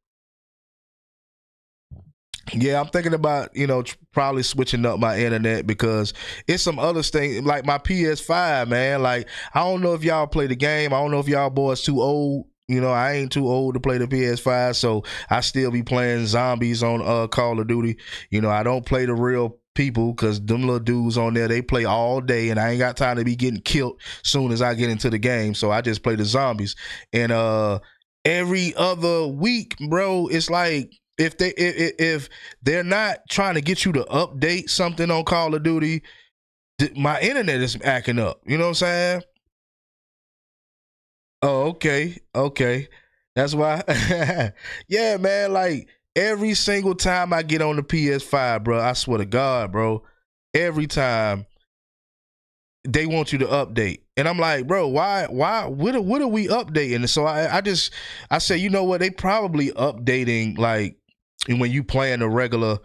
Yeah, I'm thinking about, probably switching up my internet because it's some other things like my PS5, man. Like, I don't know if y'all play the game. I don't know if y'all boys too old. I ain't too old to play the PS5, so I still be playing zombies on Call of Duty. I don't play the real people, because them little dudes on there, they play all day, and I ain't got time to be getting killed soon as I get into the game. So I just play the zombies. And every other week, bro, it's like if they're not trying to get you to update something on Call of Duty, my internet is acting up. You know what I'm saying? Oh, okay. That's why. Yeah, man. Like every single time I get on the PS5, bro, I swear to God, bro, every time they want you to update, and I'm like, bro, why? What are we updating? And so I say, you know what? They probably updating like when you playing the regular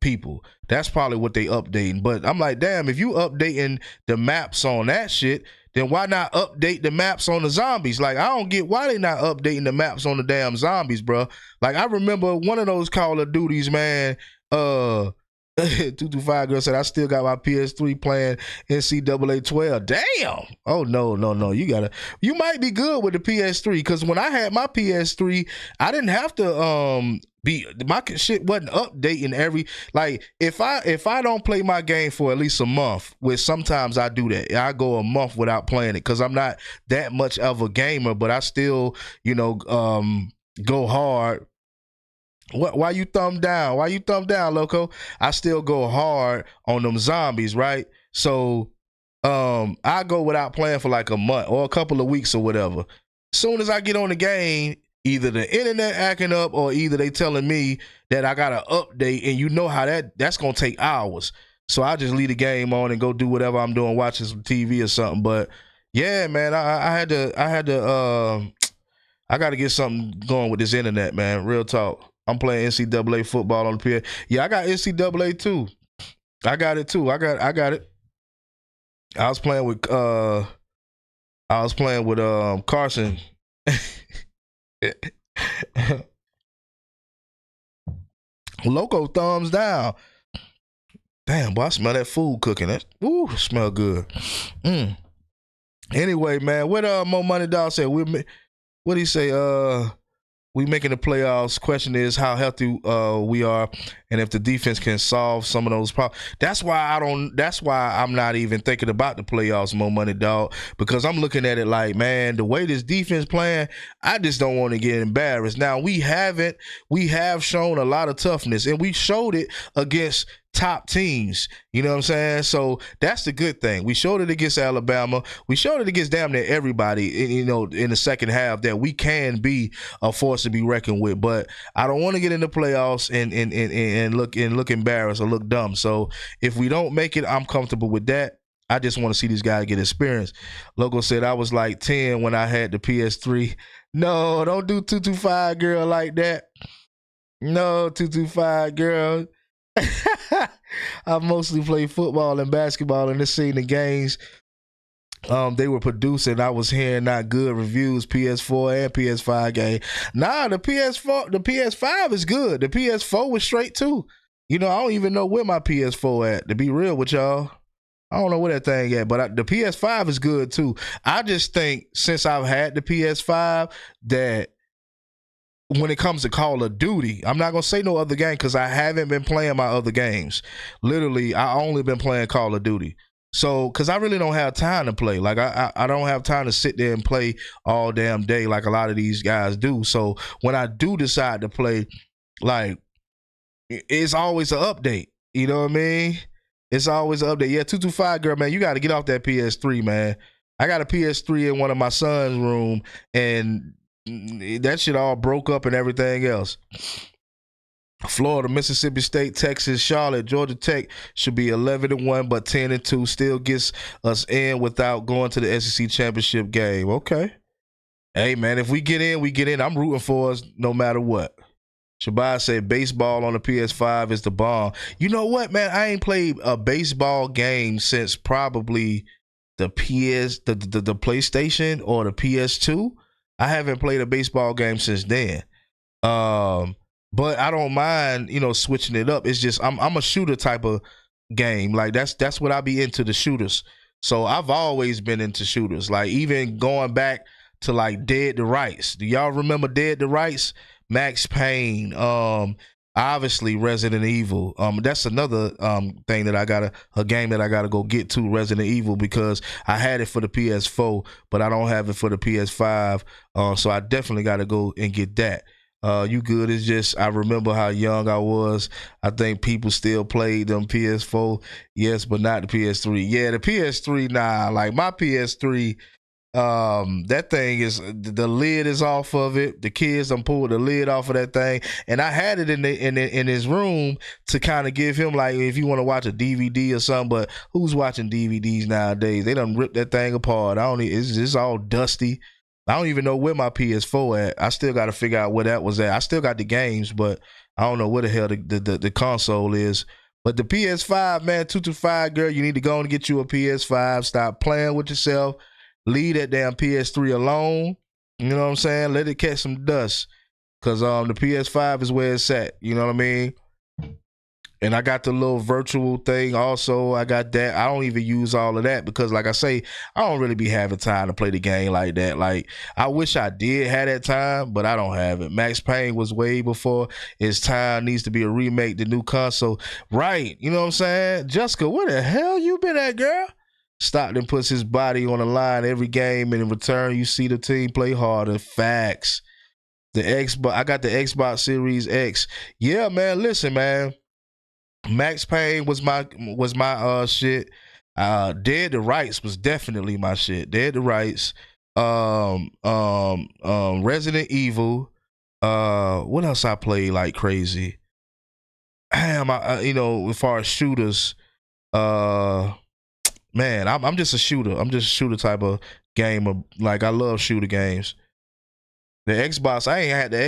people. That's probably what they updating. But I'm like, damn, if you updating the maps on that shit, then why not update the maps on the zombies? Like, I don't get why they not updating the maps on the damn zombies, bro. Like, I remember one of those Call of Duties, man. 225 girl said, I still got my PS3 playing NCAA 12. Damn. Oh, no. You might be good with the PS3, because when I had my PS3, I didn't have to my shit wasn't updating every, like, if I don't play my game for at least a month, which sometimes I do that. I go a month without playing it because I'm not that much of a gamer, but I still, go hard. Why you thumb down? Why you thumb down, loco? I still go hard on them zombies, right? So I go without playing for like a month or a couple of weeks or whatever. Soon as I get on the game, either the internet acting up or either they telling me that I gotta update, and you know how that's gonna take hours. So I just leave the game on and go do whatever I'm doing, watching some TV or something. But yeah, man, I gotta get something going with this internet, man. Real talk. I'm playing NCAA football on the PS. Yeah, I got NCAA too. I got it too. I got it. I was playing with Carson. Loco thumbs down. Damn, boy, I smell that food cooking. That smell good. Anyway, man, what Mo Money Dawg said? What he say? We making the playoffs. Question is how healthy we are, and if the defense can solve some of those problems. That's why I'm not even thinking about the playoffs, Mo Money Dawg, because I'm looking at it like, man, the way this defense playing, I just don't want to get embarrassed. Now we have shown a lot of toughness, and we showed it against top teams. You know what I'm saying? So that's the good thing. We showed it against Alabama. We showed it against damn near everybody, in the second half, that we can be a force to be reckoned with. But I don't want to get in the playoffs and look embarrassed or look dumb. So if we don't make it, I'm comfortable with that. I just want to see these guys get experience. Logo said I was like 10 when I had the PS3. No, don't do 225 girl like that. No, 225 girl. I mostly play football and basketball, and just seeing the games they were producing, I was hearing not good reviews. PS4 and PS5 game. Nah, the PS5 is good. The PS4 was straight too. I don't even know where my PS4 at, to be real with y'all. I don't know where that thing at, but the PS5 is good too. I just think since I've had the PS5 that when it comes to Call of Duty, I'm not going to say no other game because I haven't been playing my other games. Literally, I only been playing Call of Duty. So, because I really don't have time to play. Like, I don't have time to sit there and play all damn day like a lot of these guys do. So, when I do decide to play, like, it's always an update. You know what I mean? It's always an update. Yeah, 225 girl, man, you got to get off that PS3, man. I got a PS3 in one of my son's room, and that shit all broke up and everything else. Florida, Mississippi State, Texas, Charlotte, Georgia Tech should be 11-1, but 10-2 still gets us in without going to the SEC championship game. Okay. Hey, man, if we get in, we get in. I'm rooting for us no matter what. Shabazz said baseball on the PS5 is the bomb. You know what, man? I ain't played a baseball game since probably the PlayStation or the PS2. I haven't played a baseball game since then. But I don't mind, switching it up. It's just I'm a shooter type of game. Like that's what I be into, the shooters. So I've always been into shooters. Like even going back to like Dead to Rights. Do y'all remember Dead to Rights? Max Payne. I obviously Resident Evil. That's another thing that a game that I gotta go get to, Resident Evil, because I had it for the PS4, but I don't have it for the PS5. So I definitely gotta go and get that. You good? It's just I remember how young I was. I think people still played them PS4, yes, but not the PS3. Yeah, the PS3, nah. Like my PS3, that thing is, the lid is off of it. The kids done pulled the lid off of that thing, and I had it in his room to kind of give him, like, if you want to watch a DVD or something. But who's watching DVDs nowadays? They done ripped that thing apart. It's all dusty. I don't even know where my PS4 at. I still got to figure out where that was at. I still got the games, but I don't know where the hell the console is. But the PS5, man, 225 girl, you need to go and get you a PS5. Stop playing with yourself. Leave that damn PS3 alone. You know what I'm saying? Let it catch some dust. Cause the PS5 is where it's at. You know what I mean? And I got the little virtual thing also. I got that. I don't even use all of that because, like I say, I don't really be having time to play the game like that. Like, I wish I did have that time, but I don't have it. Max Payne was way before its time. Needs to be a remake, the new console. Right. You know what I'm saying? Jessica, where the hell you been at, girl? Stockton puts his body on the line every game, and in return, you see the team play harder. Facts. The Xbox, I got the Xbox Series X. Yeah, man. Listen, man. Max Payne was my shit. Dead to Rights was definitely my shit. Dead to Rights. Resident Evil. What else I played like crazy? Damn, as far as shooters, man, I'm just a shooter. I'm just a shooter type of gamer. Like, I love shooter games. The Xbox, I ain't had the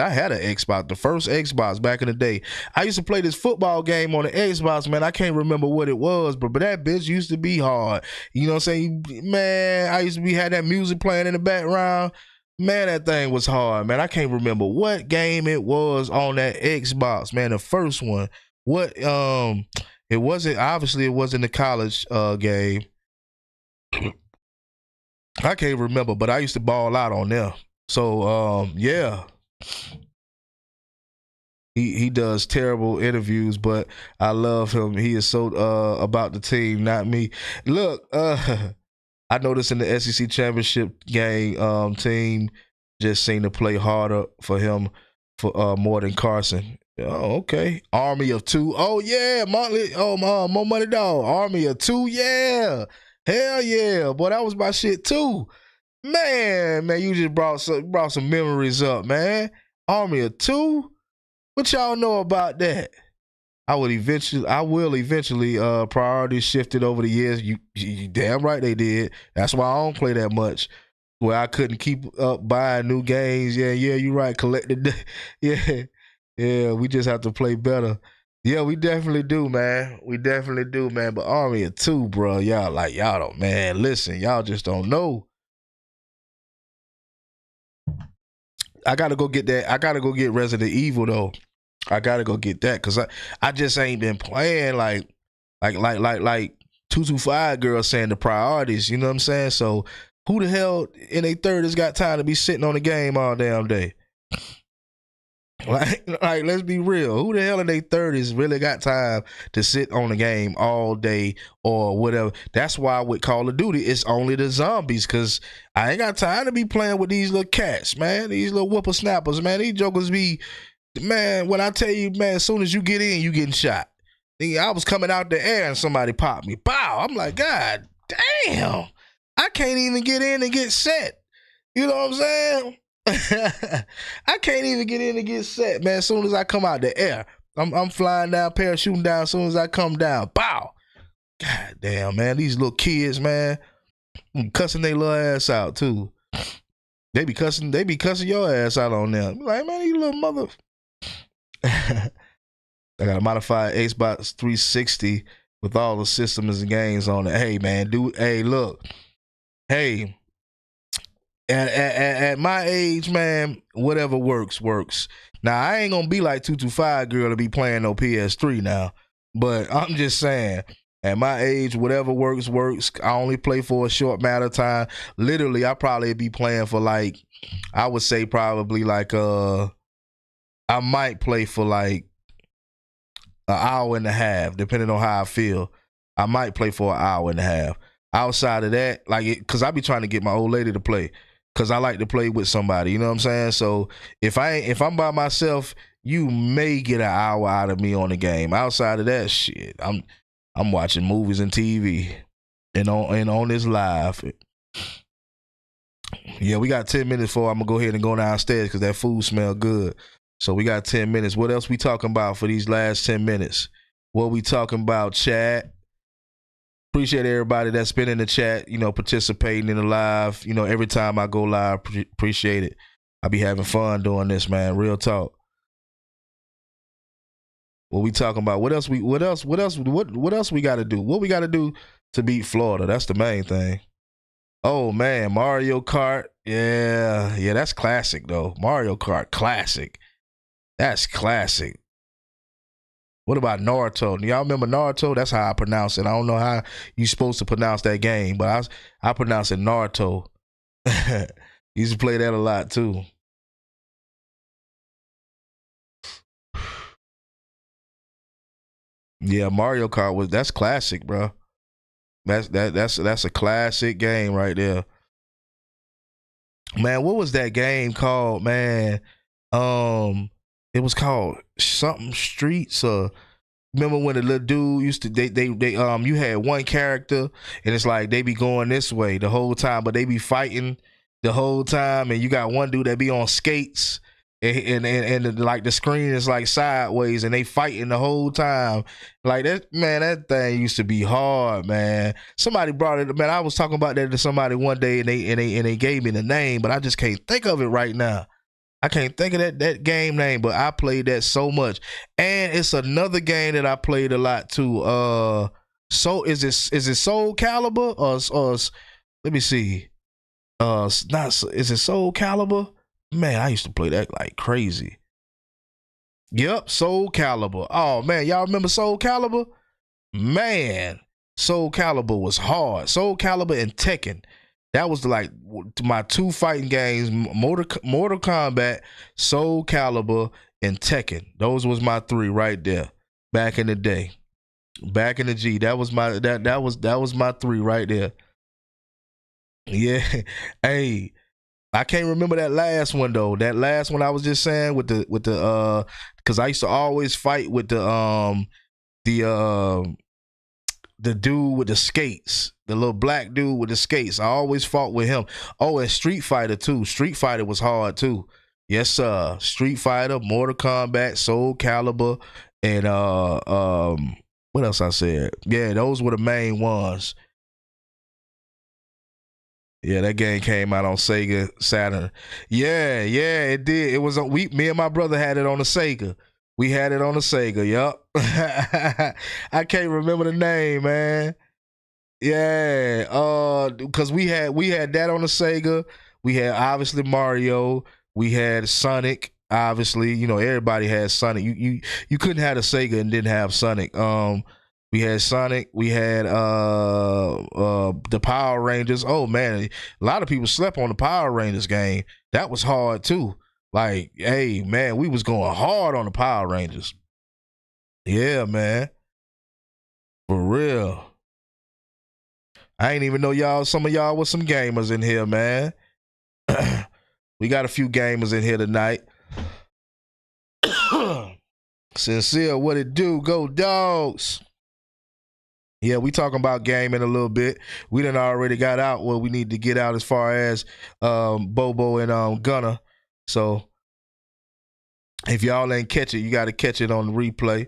I had an Xbox, the first Xbox back in the day. I used to play this football game on the Xbox, man. I can't remember what it was, but that bitch used to be hard. You know what I'm saying? Man, I used to had that music playing in the background. Man, that thing was hard, man. I can't remember what game it was on that Xbox, man. The first one. It wasn't the college game. I can't remember, but I used to ball out on there. So yeah. He does terrible interviews, but I love him. He is so about the team, not me. Look, I noticed in the SEC championship game, team just seemed to play harder for him for more than Carson. Oh, okay. Army of Two. Oh yeah, Monthly. Oh, More Money Dawg. Army of Two. Yeah, hell yeah, boy, that was my shit too. Man, you just brought some memories up, man. Army of Two. What y'all know about that? I will eventually priorities shifted over the years. You damn right they did. That's why I don't play that much. Where I couldn't keep up buying new games. Yeah, you're right. Collected. Yeah, we just have to play better. Yeah, we definitely do, man. But Army of Two, bro, y'all don't, man. Listen, y'all just don't know. I gotta go get that. I gotta go get Resident Evil though. I gotta go get that because I just ain't been playing like 225 girls saying the priorities. You know what I'm saying? So who the hell in their 30s got time to be sitting on the game all damn day? Like, let's be real. Who the hell in their 30s really got time to sit on the game all day or whatever? That's why with Call of Duty, it's only the zombies, because I ain't got time to be playing with these little cats, man. These little whippersnappers, man. These jokers be, man, when I tell you, man, as soon as you get in, you getting shot. I was coming out the air and somebody popped me. Bow. I'm like, God damn. I can't even get in and get set. You know what I'm saying? I can't even get in and get set, man. As soon as I come out the air, I'm flying down, parachuting down. As soon as I come down, bow. God damn, man. These little kids, man, cussing their little ass out too. They be cussing your ass out on them. Like, man, you little mother. I got a modified Xbox 360 with all the systems and games on it. Hey, man, look. Hey. At my age, man, whatever works. Now, I ain't gonna be like 225 girl to be playing no PS3 now, but I'm just saying, at my age, whatever works. I only play for a short amount of time. Literally, I probably be playing for like, I would say probably like I I might play for like an hour and a half, depending on how I feel. I might play for an hour and a half. Outside of that, like, cause I be trying to get my old lady to play, cause I like to play with somebody. You know what I'm saying? So if I'm by myself, you may get an hour out of me on the game. Outside of that, shit, I'm watching movies and TV, and on this live. Yeah, we got 10 minutes before I'm gonna go ahead and go downstairs because that food smell good. So we got 10 minutes. What else we talking about for these last 10 minutes? What we talking about, chat? Appreciate everybody that's been in the chat, participating in the live. Every time I go live, appreciate it. I be having fun doing this, man. Real talk. What we talking about? What else we got to do? What we got to do to beat Florida? That's the main thing. Oh man, Mario Kart. Yeah, that's classic though. Mario Kart, classic. That's classic. What about Naruto? Y'all remember Naruto? That's how I pronounce it. I don't know how you supposed to pronounce that game, but I pronounce it Naruto. Used to play that a lot too. Yeah, Mario Kart that's classic, bro. That's a classic game right there. Man, what was that game called, man? It was called something Streets or remember when the little dude used to they you had one character and it's like they be going this way the whole time, but they be fighting the whole time, and you got one dude that be on skates and like the screen is like sideways and they fighting the whole time. Like that, man, that thing used to be hard, man. Somebody brought it, man. I was talking about that to somebody one day and they gave me the name, but I just can't think of it right now. I can't think of that game name, but I played that so much. And it's another game that I played a lot too. So is it Soul Calibur or let me see. Is it Soul Calibur? Man, I used to play that like crazy. Yep, Soul Calibur. Oh man, y'all remember Soul Calibur? Man, Soul Calibur was hard. Soul Calibur and Tekken. That was like my two fighting games: Mortal Kombat, Soul Calibur, and Tekken. Those was my three right there. Back in the day, back in the G, that was my three right there. Yeah, hey, I can't remember that last one though. That last one I was just saying with the because I used to always fight with the dude with the skates, the little black dude with the skates. I always fought with him. Oh, and Street Fighter too. Street Fighter was hard too. Yes, sir. Street Fighter, Mortal Kombat, Soul Calibur, and what else I said? Yeah, those were the main ones. Yeah, that game came out on Sega Saturn. Yeah, it did. It was me and my brother had it on the Sega. We had it on the Sega. Yup. I can't remember the name, man. Yeah, because we had that on the Sega. We had obviously Mario. We had Sonic. Obviously, everybody had Sonic. You couldn't have a Sega and didn't have Sonic. We had Sonic. We had the Power Rangers. Oh man, a lot of people slept on the Power Rangers game. That was hard too. Like, hey man, we was going hard on the Power Rangers. Yeah, man. For real. I ain't even know some of y'all was some gamers in here, man. We got a few gamers in here tonight. Sincere, what it do? Go Dogs. Yeah, we talking about gaming a little bit. We done already got out what we need to get out as far as Bobo and Gunner. So if y'all ain't catch it, you got to catch it on the replay.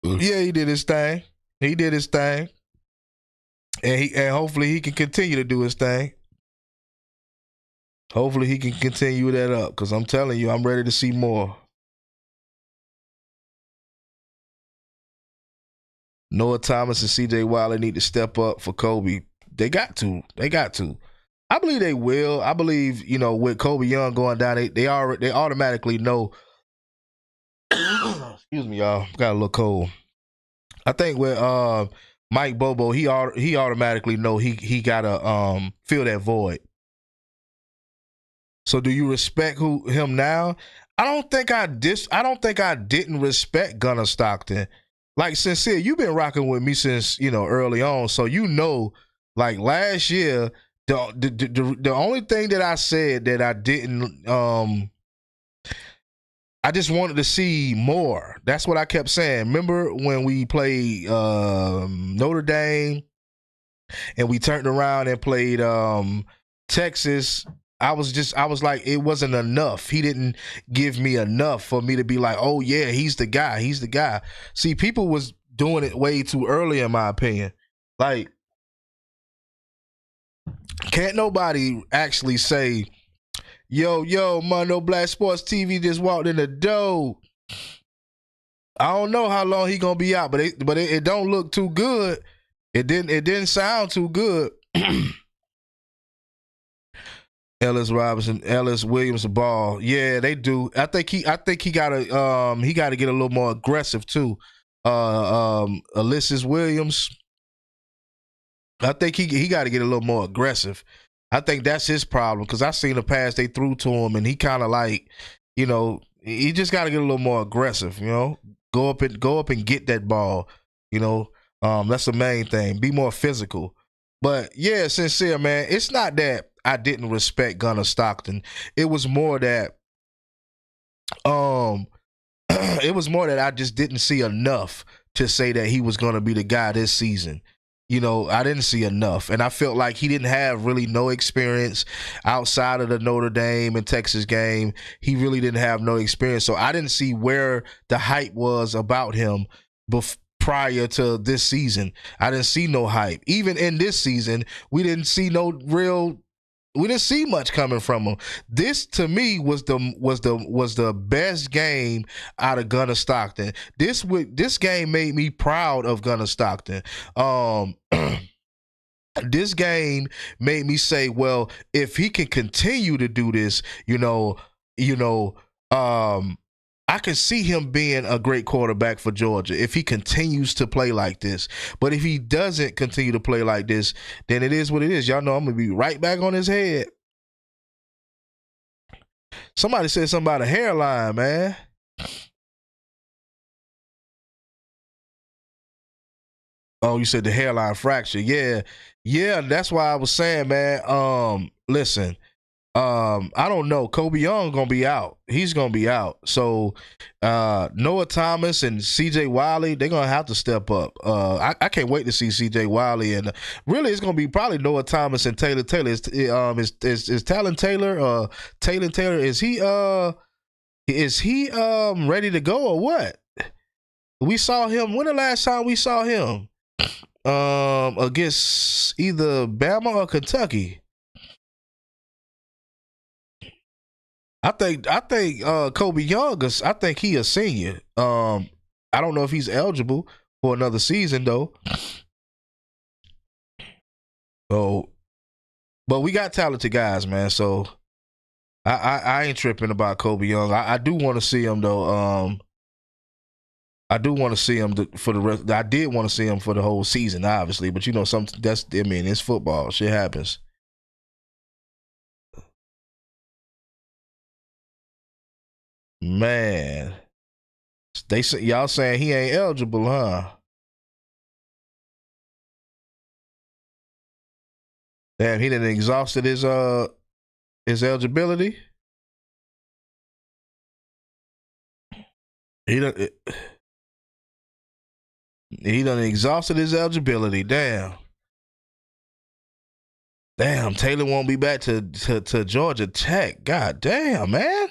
Yeah, he did his thing. He did his thing. And hopefully he can continue to do his thing. Hopefully he can continue that up, because I'm telling you, I'm ready to see more. Noah Thomas and CJ Wilder need to step up for Kobe. They got to. I believe they will. I believe, with Kobe Young going down, they automatically know. Excuse me, y'all. Got a little cold. I think with Mike Bobo, he automatically know he gotta fill that void. So do you respect him now? I don't think I didn't respect Gunnar Stockton. Like, sincere, you've been rocking with me since, early on. So like last year, the only thing that I said that I didn't I just wanted to see more. That's what I kept saying. Remember when we played Notre Dame and we turned around and played Texas? I was like, it wasn't enough. He didn't give me enough for me to be like, oh yeah, he's the guy. He's the guy. See, people was doing it way too early, in my opinion. Like, can't nobody actually say, yo, Mondo Black Sports TV just walked in the door. I don't know how long he gonna be out, but it don't look too good. It didn't sound too good. Ellis Williams, Ball. Yeah, they do. I think he gotta get a little more aggressive too. Ulysses Williams. I think he got to get a little more aggressive. I think that's his problem because I seen the pass they threw to him and he kind of like, he just got to get a little more aggressive. Go up and get that ball. That's the main thing. Be more physical. But yeah, sincere, man. It's not that I didn't respect Gunnar Stockton. It was more that I just didn't see enough to say that he was going to be the guy this season. I didn't see enough. And I felt like he didn't have really no experience outside of the Notre Dame and Texas game. He really didn't have no experience. So I didn't see where the hype was about him prior to this season. I didn't see no hype. Even in this season, we didn't see much coming from him. This to me was the best game out of Gunnar Stockton. This game made me proud of Gunnar Stockton. This game made me say, well, if he can continue to do this, I can see him being a great quarterback for Georgia if he continues to play like this. But if he doesn't continue to play like this, then it is what it is. Y'all know I'm going to be right back on his head. Somebody said something about a hairline, man. Oh, you said the hairline fracture. Yeah, that's why I was saying, man. Listen, I don't know. Kobe Young gonna be out. He's gonna be out. So Noah Thomas and CJ Wiley, they're gonna have to step up. I can't wait to see CJ Wiley, and really it's gonna be probably Noah Thomas and Taylor. Is Talon Taylor? Taylor Taylor, is he ready to go or what? We saw him. When the last time we saw him? Against either Bama or Kentucky. I think Kobe Young I think he a senior. I don't know if he's eligible for another season though. So, but we got talented guys, man. So I ain't tripping about Kobe Young. I do want to see him though. I do want to see him for the rest. I did want to see him for the whole season, obviously. But it's football. Shit happens. Man, y'all saying he ain't eligible, huh? Damn, he done exhausted his eligibility. He done exhausted his eligibility. Damn, Taylor won't be back to Georgia Tech. God damn, man.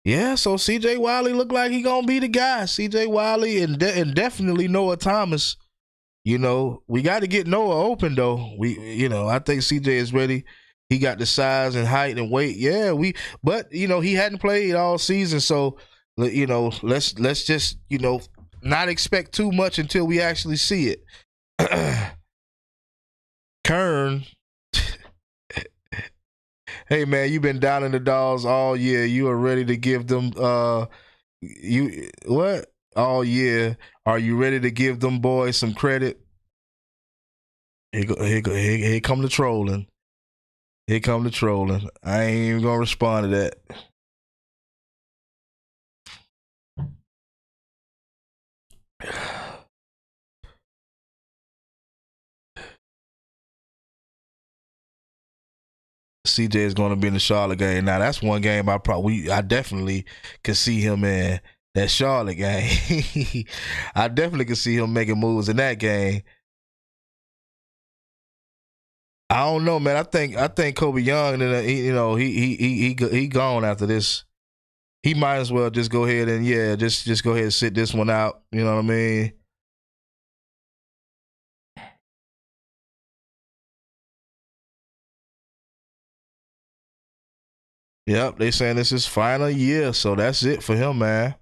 Yeah, so CJ Wiley look like he gonna be the guy. CJ Wiley and definitely Noah Thomas. We got to get Noah open though. I think CJ is ready. He got the size and height and weight. Yeah, but he hadn't played all season, so let's just not expect too much until we actually see it. Kern. Hey man, you've been down in the dolls all year. You are ready to give them what? All year. Are you ready to give them boys some credit? Here come the trolling. Here come the trolling. I ain't even gonna respond to that. CJ is going to be in the Charlotte game. Now that's one game I definitely could see him in, that Charlotte game. I definitely could see him making moves in that game. I don't know, man. I think Kobe Young, he gone after this. He might as well just go ahead and just go ahead and sit this one out. You know what I mean? Yep, they saying this is final year, so that's it for him, man.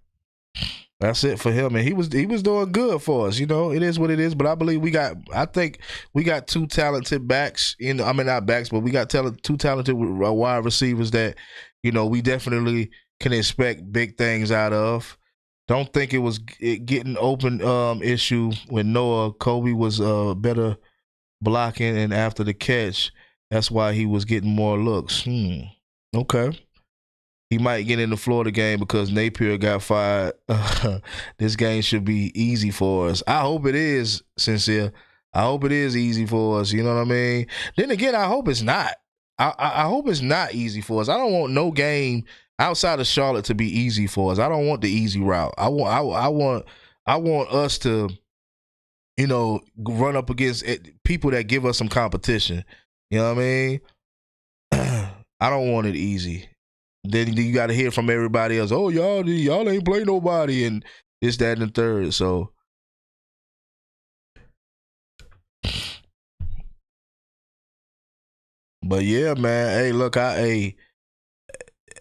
That's it for him, and he was doing good for us. It is what it is. But I think we got two talented backs. I mean not backs, but we got two talented wide receivers that we definitely can expect big things out of. Don't think it was getting open issue with Noah. Kobe was better blocking and after the catch. That's why he was getting more looks. Okay. He might get in the Florida game because Napier got fired. This game should be easy for us. I hope it is, Sincere. I hope it is easy for us. You know what I mean? Then again, I hope it's not. I hope it's not easy for us. I don't want no game outside of Charlotte to be easy for us. I don't want the easy route. I want us to, run up against people that give us some competition. You know what I mean? I don't want it easy. Then you got to hear from everybody else. Oh, y'all ain't play nobody, and this, that, and the third. So, but yeah, man. Hey, look, at the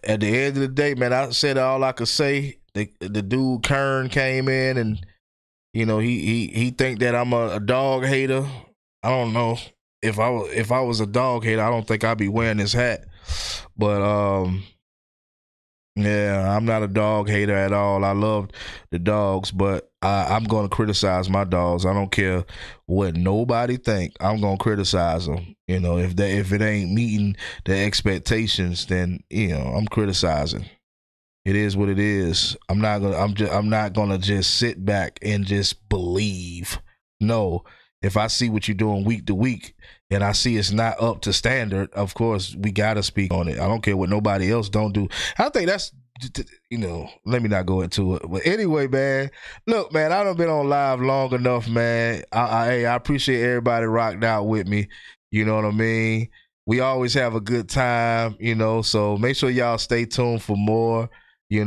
end of the day, man, I said all I could say. The dude Kern came in, and he think that I'm a Dawg hater. I don't know if I was a Dawg hater. I don't think I'd be wearing this hat, but yeah, I'm not a Dawg hater at all. I love the dogs, but I'm going to criticize my dogs. I don't care what nobody think. I'm going to criticize them. If it ain't meeting the expectations, then I'm criticizing. It is what it is. I'm not gonna just sit back and just believe. No, if I see what you're doing week to week and I see it's not up to standard, of course we gotta speak on it. I don't care what nobody else don't do. I think that's let me not go into it. But anyway, man, look, man, I done been on live long enough, man. I appreciate everybody rocked out with me. You know what I mean? We always have a good time, so make sure y'all stay tuned for more. I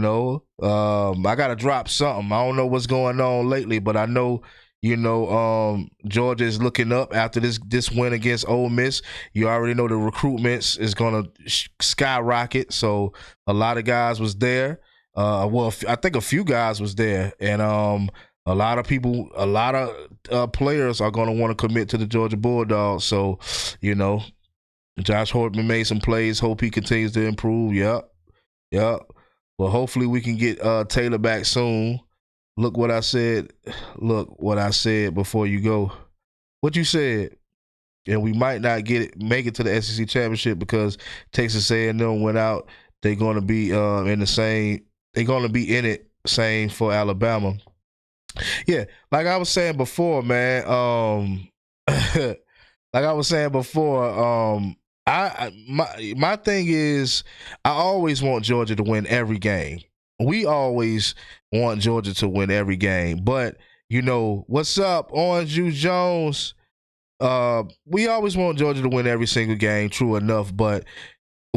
gotta drop something. I don't know what's going on lately, but I know Georgia is looking up after this win against Ole Miss. You already know the recruitments is gonna skyrocket. So a lot of guys was there. I think a few guys was there, and a lot of people, a lot of players are gonna want to commit to the Georgia Bulldogs. So Josh Hortman made some plays. Hope he continues to improve. Yep. Well, hopefully we can get Taylor back soon. Look what I said. Look what I said before you go. What you said. And we might not make it to the SEC championship because Texas A&M went out. They're going to be in the same. They're going to be in it. Same for Alabama. Yeah, like I was saying before, man. Like I was saying before, my thing is I always want Georgia to win every game. We always want Georgia to win every game. But, what's up, Orange Juice Jones? We always want Georgia to win every single game, true enough. But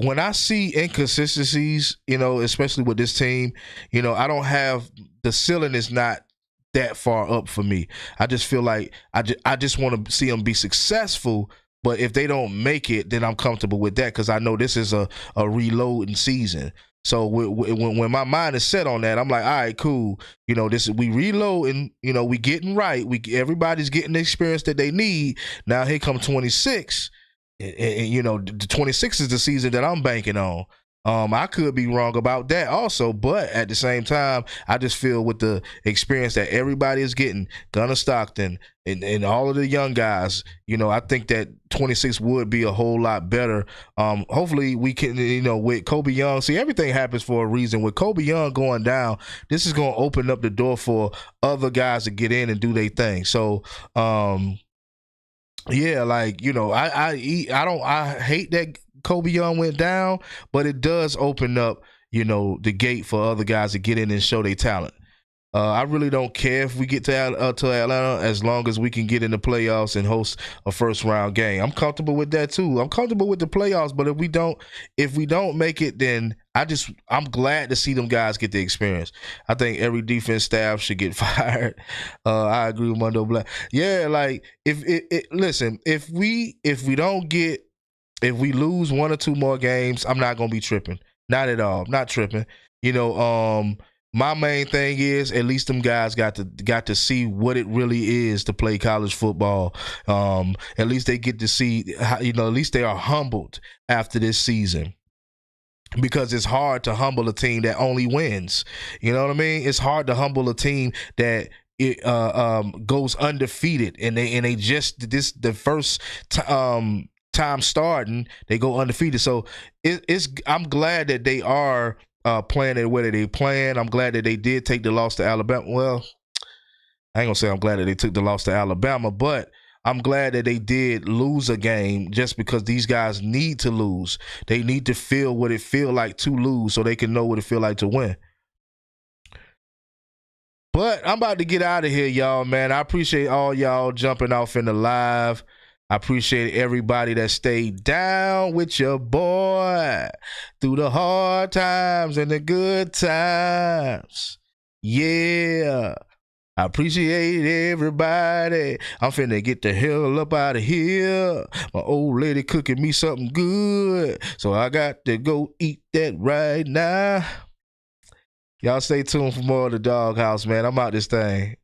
when I see inconsistencies, especially with this team, I don't have – the ceiling is not that far up for me. I just feel like I just want to see them be successful. But if they don't make it, then I'm comfortable with that because I know this is a reloading season. So when my mind is set on that, I'm like, all right, cool. We reloading. We getting right. Everybody's getting the experience that they need. Now here come 26, and the 26 is the season that I'm banking on. I could be wrong about that also, but at the same time, I just feel with the experience that everybody is getting, Gunnar Stockton and all of the young guys, I think that 26 would be a whole lot better. Hopefully we can, with Kobe Young, see, everything happens for a reason. With Kobe Young going down, this is going to open up the door for other guys to get in and do their thing. So, yeah, like, I hate that Kobe Young went down, but it does open up, the gate for other guys to get in and show their talent. I really don't care if we get to Atlanta as long as we can get in the playoffs and host a first round game. I'm comfortable with that too. I'm comfortable with the playoffs, but if we don't make it, then I'm glad to see them guys get the experience. I think every defense staff should get fired. I agree with Mondo Black. Yeah, like listen, if we lose one or two more games, I'm not gonna be tripping. Not at all. Not tripping. My main thing is at least them guys got to see what it really is to play college football. At least they get to see how, at least they are humbled after this season. Because it's hard to humble a team that only wins. You know what I mean? It's hard to humble a team that goes undefeated and they just the first time starting, they go undefeated. So I'm glad that they are playing the way that they playing. I'm glad that they did take the loss to Alabama. Well, I ain't gonna say I'm glad that they took the loss to Alabama, but I'm glad that they did lose a game just because these guys need to lose. They need to feel what it feel like to lose so they can know what it feel like to win. But I'm about to get out of here, y'all, man. I appreciate all y'all jumping off in the live. I appreciate everybody that stayed down with your boy through the hard times and the good times. Yeah. I appreciate everybody. I'm finna get the hell up out of here. My old lady cooking me something good, so I got to go eat that right now. Y'all stay tuned for more of the Dawg House, man. I'm out this thing.